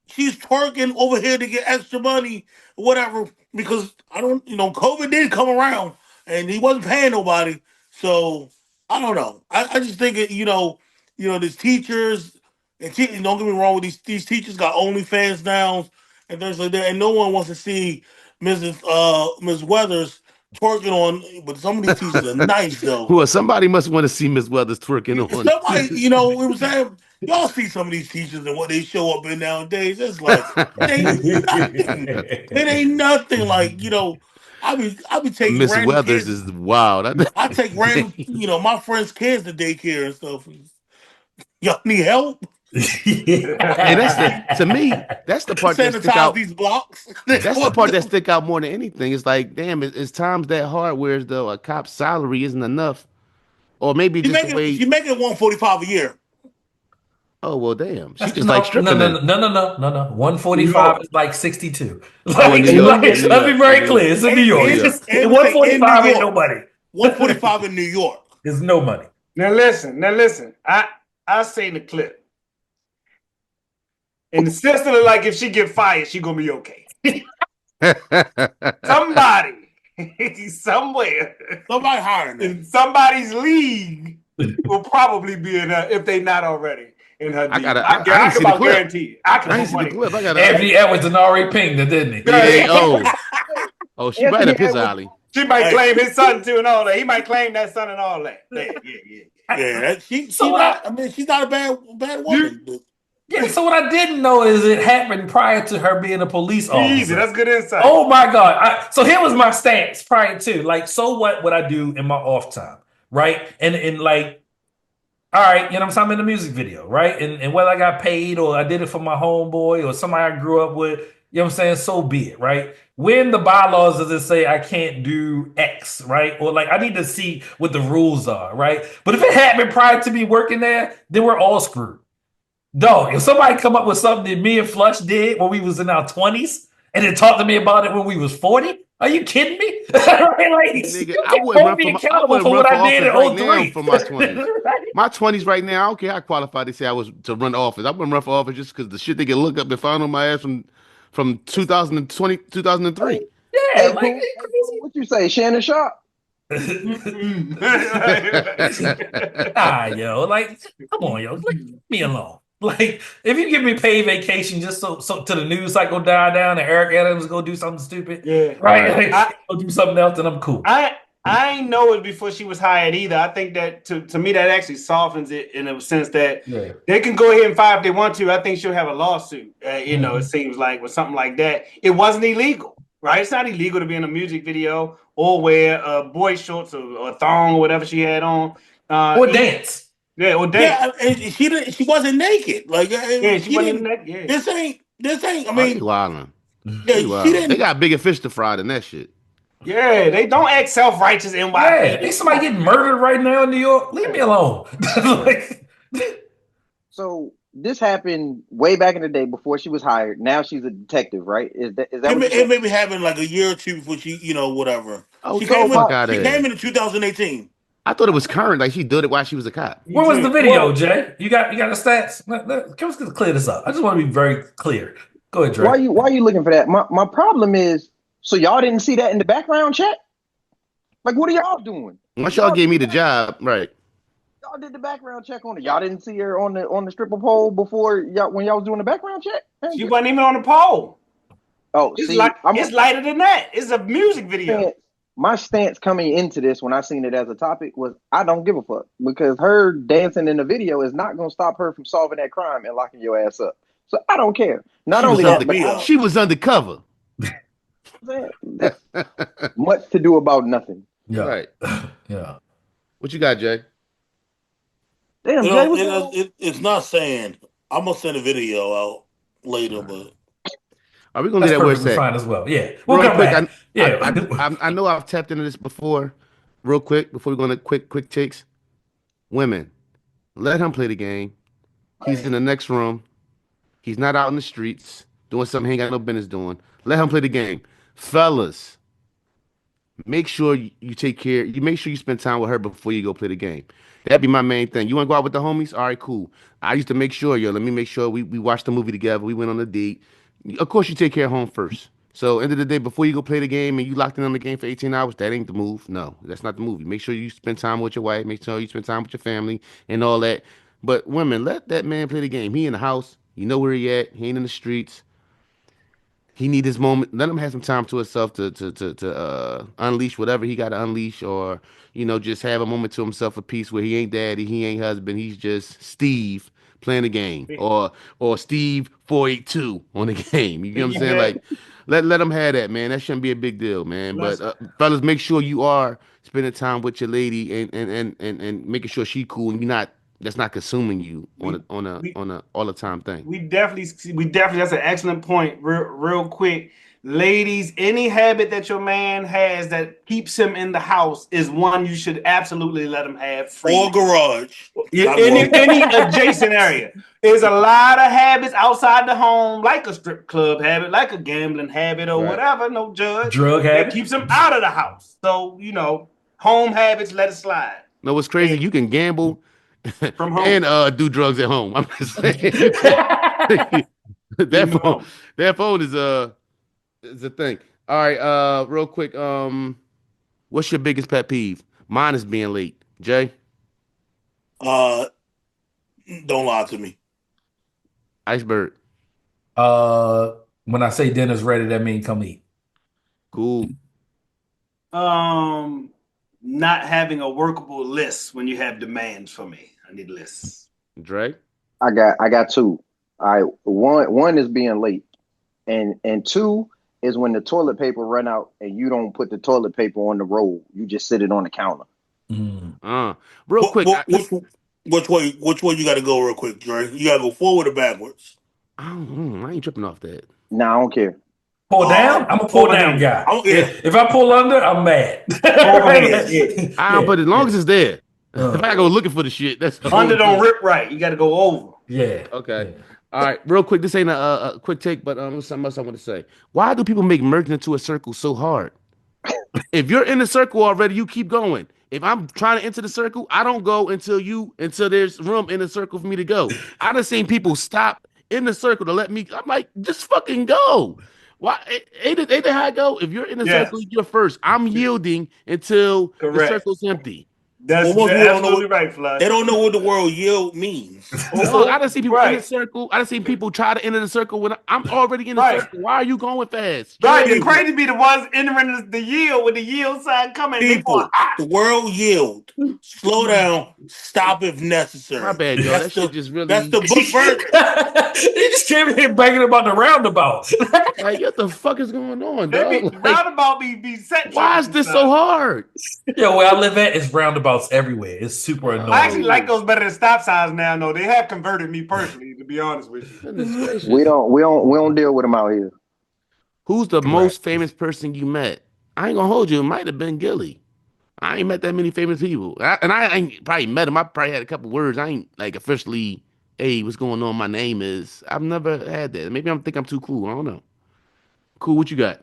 she's twerking over here to get extra money or whatever? Because COVID did come around and he wasn't paying nobody. So I don't know. I just think these teachers and don't get me wrong with these teachers got OnlyFans now and things like that, and no one wants to see Ms. Weathers twerking on. But some of these teachers are nice though. Well, somebody must want to see Miss Weathers twerking on. Somebody, what I'm saying, y'all see some of these teachers and what they show up in nowadays. It's like it ain't nothing. It ain't nothing. Like I be taking Miss random Weathers kids. is wild. I take random, my friends' kids to daycare and stuff. Y'all need help? And to me, that's the part that stick Sanitize out. these blocks. That's the part that stick out more than anything. It's like, damn, it's times that hard where though a cop's salary isn't enough, or maybe just the way. She making 145 a year. Oh well, damn, she That's, just like no, no, stripping no, then. no, no, no, no, no. New 145 York. is like 62. Oh, in Like, New York, like, in New let's be York, in very New clear. York, It's in New York. New In, York. It's, in, in New 145 ain't York. nobody. 145 in New York. There's no money. Now listen. I seen the clip. And the sister look like if she get fired, she gonna be okay. Somebody, somewhere, Somebody hiring her. in somebody's league will probably be in her if they not already in her. I I didn't see can the about clip. guarantee it. I I can didn't put see the money. clip. I got Anthony Edwards and already pinged her, didn't he? Yeah. Oh, she right Anthony up his Edwards. alley. She might Hey. claim his son too and all that. He might claim that son and all that. Yeah. Yeah, she's So what not. I mean, she's not a bad woman. Yeah, so what I didn't know is it happened prior to her being a police Easy. officer. That's good insight. Oh my God. So here was my stance prior to. Like, so what would I do in my off time? Right? And like, all right, you know what I'm saying? I'm in a music video, right? And whether I got paid or I did it for my homeboy or somebody I grew up with, you know what I'm saying? So be it, right? When the bylaws does it say I can't do X, right? Or like I need to see what the rules are, right? But if it happened prior to me working there, then we're all screwed. Dog, if somebody come up with something that me and Flush did when we was in our 20s and then talk to me about it when we was 40, are you kidding me? Like, Nigga, you I can't wouldn't hold run me for accountable for what I did in office right now 03. for my 20s. My 20s right now, I don't care how qualified they say I was to run office. I wouldn't run for office just because the shit they can look up and find on my ass from 2020, 2003. Yeah, Hey, like, Pooh, what you say, Shannon Sharp? nah, yo, like, come on, yo, leave me alone. Like, if you give me paid vacation just so to the news cycle die down and Eric Adams go do something stupid, Yeah. right? Like, go do something else, then I'm cool. I ain't know it before she was hired either. I think that to me that actually softens it in a sense that they can go ahead and fire if they want to. I think she'll have a lawsuit. It seems like with something like that, it wasn't illegal, right? It's not illegal to be in a music video or wear boy shorts or a thong or whatever she had on, or dance. Yeah, or dance. Yeah, and she wasn't naked. Like, she wasn't naked. Yeah. This ain't. I Oh, they mean, wildin'. yeah, They she wildin'. didn't. They got bigger fish to fry than that shit. Yeah, they don't act self-righteous NYPD. Yeah, ain't somebody getting murdered right now in New York? Leave me alone. Like, So this happened way back in the day before she was hired. Now she's a detective, right? Is that what you're It saying? may be happening like a year or two before she, whatever. Oh, She get the So came my fuck in. out of She here. came in 2018. I thought it was current. Like she did it while she was a cop. You Where was the did. video, Well, Jay? You got the stats? Can we clear this up? I just want to be very clear. Go ahead, Dre. why are you looking for that? My problem is, so y'all didn't see that in the background check? Like, what are y'all doing? Once y'all Y'all gave did me the the job, right? y'all did the background check on it. Y'all didn't see her on the stripper pole before y'all when y'all was doing the background check? Man, she wasn't even on the pole. oh, It's see, like it's lighter than that. It's a music video. my stance coming into this when I seen it as a topic was I don't give a fuck because her dancing in the video is not gonna stop her from solving that crime and locking your ass up. So I don't care. Not She was only Lock that, under but me I up. she was undercover. don't that's much to do about nothing. Yeah. Right. Yeah. What you got, Jay? Damn, Jay, what's going on? It's not saying. I'm gonna send a video out later, but Are we gonna leave That's that where it's perfectly at? fine as well. Yeah. We'll Real come quick, back. I Yeah. I I know I've tapped into this before. Real quick, before we go into quick takes. Women, let him play the game. He's in the next room. He's not out in the streets doing something he ain't got no business doing. Let him play the game. Fellas, make sure you take care. You make sure you spend time with her before you go play the game. That'd be my main thing. You want to go out with the homies? All right, cool. I used to make sure, yo, let me make sure we watched the movie together. We went on a date. Of course, you take care of home first. So, end of the day, before you go play the game and you locked in on the game for 18 hours, that ain't the move. No, that's not the movie. Make sure you spend time with your wife. Make sure you spend time with your family and all that. But women, let that man play the game. He in the house. You know where he at. He ain't in the streets. He need his moment. Let him have some time to himself to unleash whatever he got to unleash, or just have a moment to himself of peace where he ain't daddy, he ain't husband, he's just Steve playing the game, or Steve 482 on the game. You get what I'm saying? Yeah. Like, let him have that, man. That shouldn't be a big deal, man. But Listen, fellas, make sure you are spending time with your lady and making sure she cool and you're not. That's not consuming you on we a all the time thing. we definitely that's an excellent point. Real quick, ladies, any habit that your man has that keeps him in the house is one you should absolutely let him have or freely. garage. Yeah, Not any one. any adjacent area. There's a lot of habits outside the home, like a strip club habit, like a gambling habit, or Right. whatever. No judge Drug that habit. keeps him out of the house. So home habits, let it slide. No, what's crazy? And You can gamble from and home, do drugs at home. I'm just saying you can. that even phone, home. that phone is a thing. All right, real quick. What's your biggest pet peeve? Mine is being late. Jay, Uh, don't lie to me. Iceberg, uh, when I say dinner's ready, that means come eat. cool. Um, Not having a workable list when you have demands for me. I need lists. Dre, I got two. All right, one is being late, and two is when the toilet paper run out and you don't put the toilet paper on the roll. You just sit it on the counter. Mm. uh, real What, quick. what, which, which way you got to go real quick, Dre? You got to go forward or backwards? I ain't tripping off that. Nah, I don't care. Pull down? I'm a pull down Overhand. guy. Yeah. If I pull under, I'm mad. Overhand. Yeah. Yeah. But as long as it's there, if Uh, I go looking for the shit, that's the whole Under don't thing. rip right. You got to go over. yeah. Okay. Yeah. All right, real quick. This ain't a quick take, but something else I want to say. Why do people make merging into a circle so hard? If you're in the circle already, you keep going. If I'm trying to enter the circle, I don't go until there's room in the circle for me to go. I done seen people stop in the circle to let me. I'm like, just fucking go. Why ain't that how I go? If you're in the circle, Yes. you're first. I'm yielding until the Correct. circle's empty. That's Well, most people don't know absolutely what right, they Flush. don't know what the word yield means. Dog, I done see people in the Right. circle. I done seen people try to enter the circle when I'm already in the Right. circle. Why are you going fast? Right. The Chill. People, crazy be the ones entering the yield with the yield sign coming. They going, people, the world yield. Slow down. Stop if My necessary. bad, y'all. That's That shit the just that's really the book version. He just came in here banging about the roundabout. like, what the fuck is going on, they be dog? Like, roundabout be set why tripping is and this so stuff. hard? Yo, where I live at, it's roundabouts everywhere. It's super I annoying. actually like Bro, those better than stop signs now, though. They have converted me personally, to be honest with you. goodness We gracious. don't we don't we don't deal with them out here. Who's the Correct. most famous person you met? I ain't gonna hold you. It might have been Gilly. I ain't met that many famous people. I ain't probably met him. I probably had a couple words. I ain't like officially hey, what's going on? My name is. I've never had that. Maybe I'm think I'm too cool. I don't know. Cool, what you got?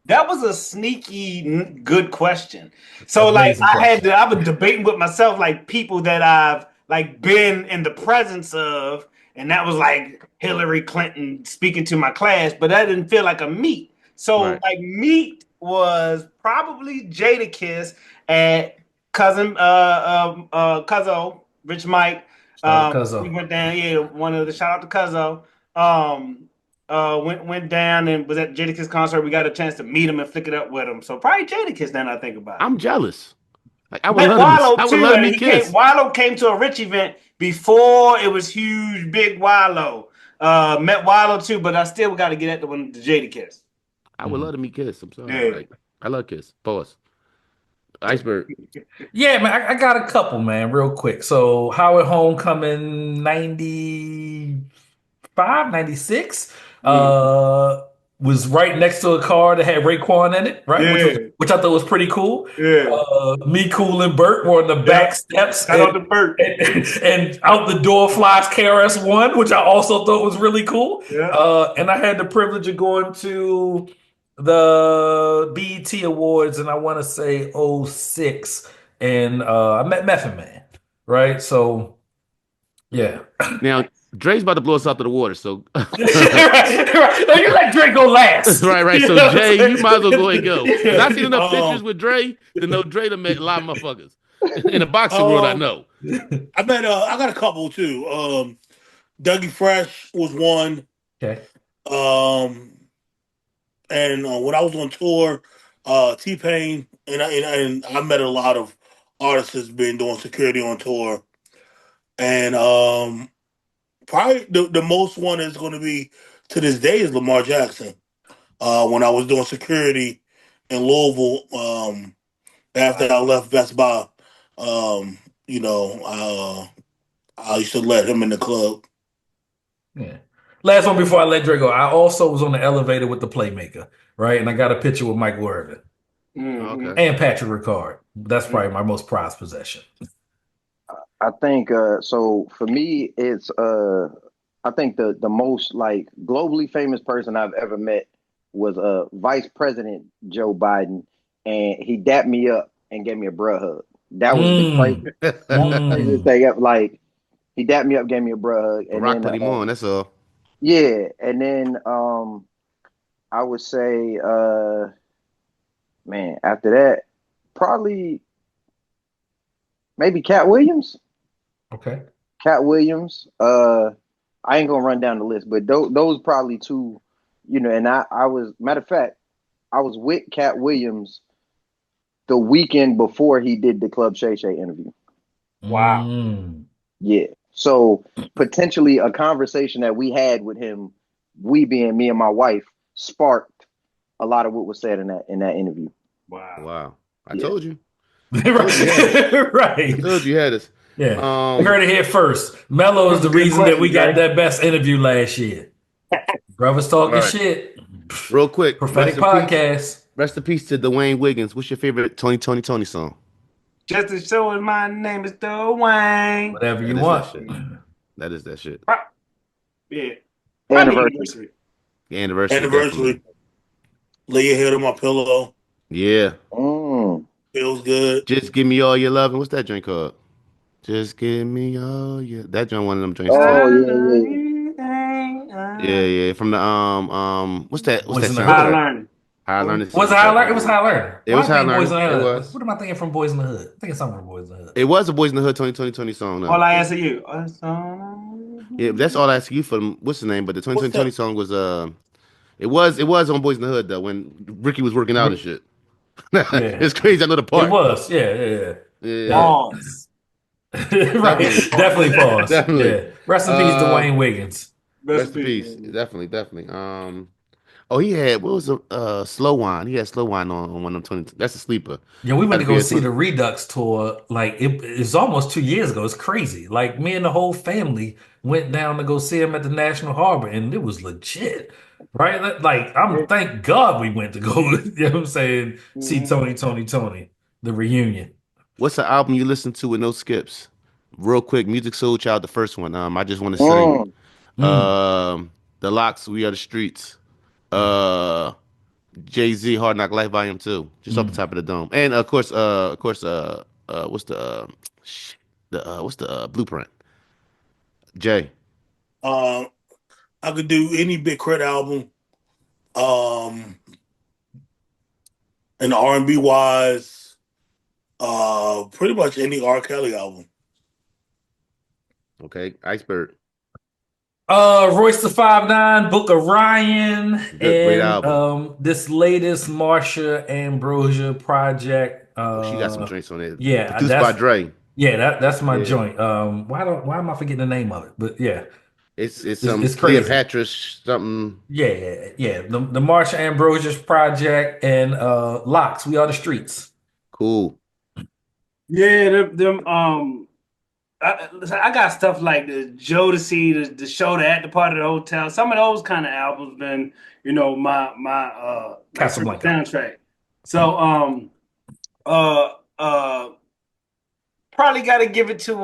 That was a sneaky good question. So like Amazing question. I've been debating with myself like people that I've like been in the presence of, and that was like Hillary Clinton speaking to my class, but that didn't feel like a meet. So Right. like meet was probably Jadakiss at Cuzzo, Rich Mike. Shout out to We Cuzzo. went down, yeah, one of the shout out to Cuzzo. Went down and was at Jadakiss concert. We got a chance to meet him and flick it up with him. So probably Jadakiss. Now that I think about it. I'm jealous. Like I would Met love to meet. Wallow I would too, love to and meet he came. Kiss. Wallow came to a Rich event before it was huge, big Wallow. Met Wallow too, but I still got to get at the one, the Jadakiss. I would love to meet Kiss. I'm sorry. Yeah. Like I love Kiss. Pause. Iceberg. Yeah, man, I got a couple, man, real quick. So Howard Homecoming 95, 96, was right next to a car that had Raekwon in it, right? Yeah. Which I thought was pretty cool. Yeah. Me, Cool, and Burt were on the back steps, Shout out to Bert. and out the door flies KRS-One, which I also thought was really cool. Yeah. And I had the privilege of going to the BET Awards, and I want to say '06, and I met Method Man, right? So, yeah. Now Dre's about to blow us out of the water. So right. No, you let Dre go last. right. You So know what I'm Jay, saying? you might as well go ahead and go. Because I seen enough Um, pictures with Dre to know Dre to met a lot of motherfuckers. In the boxing world, I know. I met. I got a couple too. Dougie Fresh was one. Okay. And when I was on tour, T Pain and I met a lot of artists that's been doing security on tour. And probably the most one is going to be to this day is Lamar Jackson. When I was doing security in Louisville, after I left Best Buy, you know, I used to let him in the club. Yeah. Last one before I let Dre go. I also was on the elevator with the Playmaker, right? And I got a picture with Mike Worthing Okay. and Patrick Ricard. That's probably my most prized possession. I think so for me it's I think the most like globally famous person I've ever met was Vice President Joe Biden, and he dapped me up and gave me a bruh hug. That was the Mm. craziest Mm. thing ever. Like he dapped me up, gave me a bruh hug, and Rock then put him on. That's all. yeah, and then I would say man, after that, probably maybe Cat Williams. Okay. Cat Williams. I ain't gonna run down the list, but those probably two, you know. And I was matter of fact, I was with Cat Williams the weekend before he did the Club Shay Shay interview. Wow. Mm. Yeah, so potentially a conversation that we had with him, we being me and my wife, sparked a lot of what was said in that interview. Wow. Wow. I Yeah. told you. Right. I told you had this. Yeah. You heard it here first. Mello is the Good reason that we question, got that best interview last year. Brothers talking Right. shit. Real quick. Prophetic Rest in peace. podcast. Rest in peace to Dwayne Wiggins. What's your favorite Tony song? Just to show him my name is Dwayne. Whatever That you is want. that shit. That is that shit. Yeah. Anniversary. The anniversary. Anniversary. Lay your head on my pillow. Yeah. Feels good. Just give me all your love. And what's that drink called? Just give me all your. That joint, one of them drinks Oh too. yeah. Yeah. From the what's that? What's Boys that in the sound? I Hood. learned. High Learning. Was it High Learner? It was High Learner. It was High Learner. Boys in the It Hood. was. What am I thinking from Boys in the Hood? I think it's something from Boys in the Hood. It was a Boys in the Hood 2020 song. All No. I answer you. Yeah, that's all I ask you for. What's the name? But the 2020 song was it was on Boys in the Hood though when Ricky was working out and shit. It's crazy. I know the part. It was. Yeah. Pause. Right. Definitely pause. Definitely. Yeah. Rest in peace, Dwayne Wiggins. Rest in peace. Definitely. Oh, he had what was a slow wine? He had slow wine on one of them 20. That's a sleeper. Yeah, we went to go see the Redux tour. Like it's almost 2 years ago. It's crazy. Like me and the whole family went down to go see him at the National Harbor, and it was legit. Right? Like thank God we went to go. You know what I'm saying? See Tony, the reunion. What's the album you listen to with no skips? real quick, Music Soul Child, the first one. I just want to sing. Mm. The Locks, We Are the Streets. Uh, Jay-Z, Hard Knock Life Volume 2, just off the Mm. top of the dome. And what's what's the Blueprint? Jay. I could do any Big Crit album. Um, and R&B wise, pretty much any R. Kelly album. Okay, Iceberg. Royce the 5'9", Book of Ryan, Great and album. this latest Marsha Ambrosia project. Oh, she got some drinks on there. Yeah, Produced by Dre. that's my Yeah. joint. Why am I forgetting the name of it? But yeah, It's some it's crazy. Cleopatra something. Yeah. The Marsha Ambrosia's project and Locks, We Are the Streets. Cool. Yeah, I got stuff like the Jodeci, the show that at the part of the hotel. Some of those kind of albums been, my Casablanca soundtrack. So probably got to give it to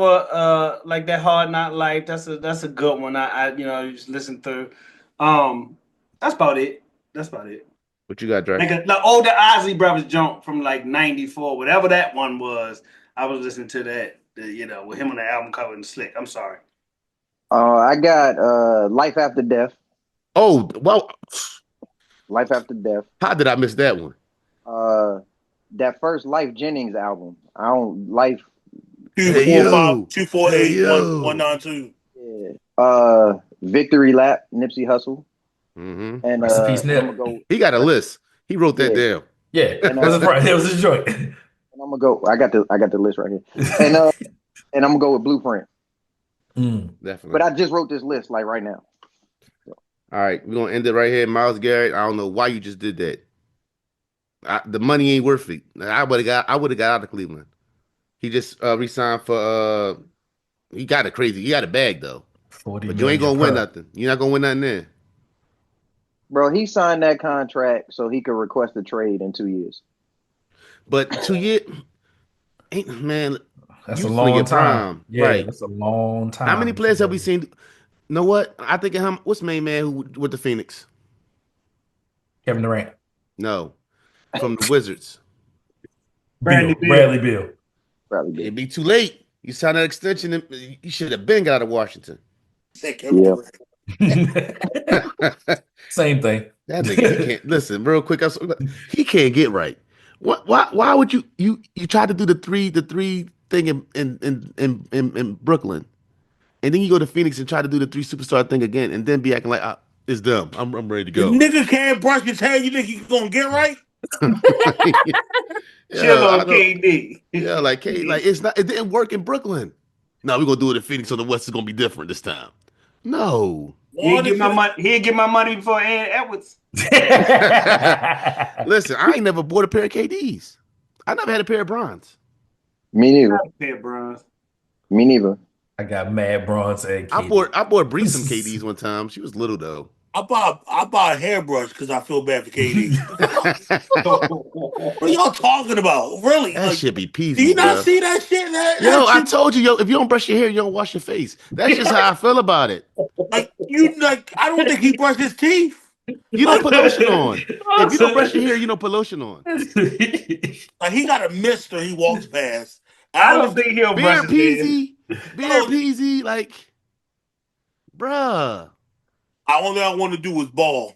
like that Hard Knock Life. That's a good one. I just listen through. That's about it. What you got, Dre? Like the older Ozzy Brothers jump from like '94, whatever that one was. I was listening to that. With him on the album cover and Slick. I'm sorry. I got Life After Death. Oh, well. Life After Death. How did I miss that one? That first Life Jennings album. I don't Life. 245, 248, 192. Yeah. Victory Lap, Nipsey Hussle. Mm-hmm. And Rest in peace, Nip. He got a list. He wrote that down. Yeah, that was his joint. And I'm gonna go. I got the list right here. And and I'm gonna go with Blueprint. Definitely. But I just wrote this list like right now. So. All right, we're gonna end it right here. Myles Garrett. I don't know why you just did that. The money ain't worth it. I would have got out of Cleveland. He just re-signed for he got a bag though. But you ain't gonna win nothing. You're not gonna win nothing there. Bro, he signed that contract so he could request a trade in 2 years. But 2 years ain't man. That's a long time. Yeah, right. That's a long time. How many players have we seen? Know what? I think of him. What's the main man who with the Phoenix? Kevin Durant. No, from the Wizards. Bradley Beal. It'd be too late. You signed an extension. And you should have been got out of Washington. Yeah. Same thing. That nigga he can't listen real quick. He can't get right. What? Why would you try to do the three thing in Brooklyn, and then you go to Phoenix and try to do the 3 superstar thing again, and then be acting like it's dumb. I'm ready to go. The nigga can't brush his hair. You think he's gonna get right? Chill on KD. Yeah, like it's not. It didn't work in Brooklyn. No, we're gonna do it in Phoenix, so the West is gonna be different this time. No. He'd get my money. He'd get my money before Ed Edwards. Listen, I ain't never bought a pair of KDs. I never had a pair of Brons. Me neither. Pair of Brons. Me neither. I got mad Bronze and KD. I bought Bree some KDs one time. She was little though. I bought a hairbrush because I feel bad for KD. What are y'all talking about? Really? That should be peeve. Do you not see that shit? I told you, if you don't brush your hair, you don't wash your face. That's just how I feel about it. I don't think he brushed his teeth. You don't put lotion on. If you don't brush your hair, you don't put lotion on. Like he got a mister he walks past. I don't think he'll brush his hair. Beer peasy, like, bruh. All I want to do is ball.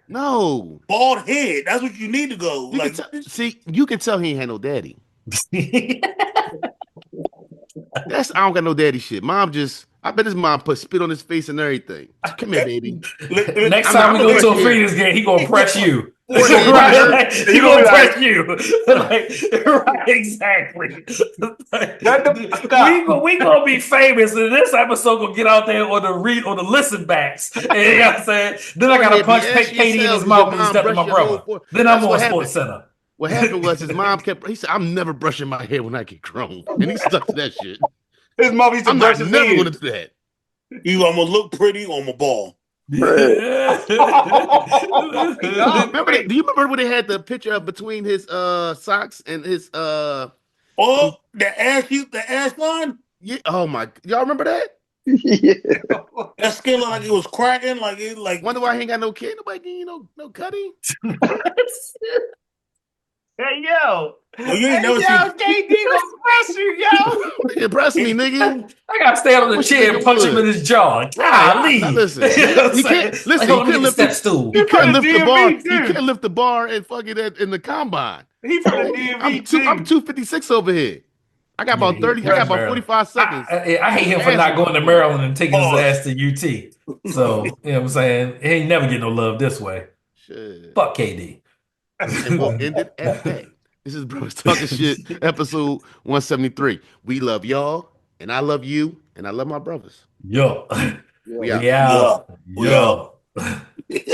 No. Bald head. That's what you need to go. You can tell he ain't had no daddy. I don't got no daddy shit. I bet his mom put spit on his face and everything. Come here, baby. Next time we go to a Phoenix game, he gonna press you. He gonna press you. Right, exactly. We gonna be famous, and this episode gonna get out there on the listen backs. And you know what I'm saying? Then I gotta punch KD in his mouth and step to my brother. Then I'm on Sports Center. What happened was his mom he said, I'm never brushing my hair when I get grown. And he stuck to that shit. His mom used to brush his hair. I'm never going to do that. Either I'm going to look pretty or I'm going to ball. Do you remember when they had the picture between his socks and his the ash line? Yeah. Oh my. Y'all remember that? Yeah. That skin looked like it was cracking. Like it, like Wonder why he ain't got no kid. Nobody getting no cutty. Hey yo, yo, you ain't hey never yo, seen. KD gonna press you, yo. Impress me, nigga. I gotta stand on I the wish a chair nigga and punch him in would. his jaw. Right. Now Golly. listen, You know what I'm he can't saying? Like, listen. hold He on, let me couldn't get the lift the step stool. He he from couldn't the lift the bar. DMV He too. couldn't lift the bar and fucking that in the combine. He from the I'm DMV two. I'm too. 256 over here. I got Yeah, about he 30. I got from about Maryland. 45 seconds. I hate him for Ass not whooping going to for him. Maryland and taking his Pause. ass to UT. So, you know what I'm saying? He ain't never get no love this way. Shit. Fuck KD. And we'll end it at that. This is Brothers Talking Shit, episode 173. We love y'all, and I love you, and I love my brothers. Yo. Yeah. We out. We Yeah, out. we out. Yo.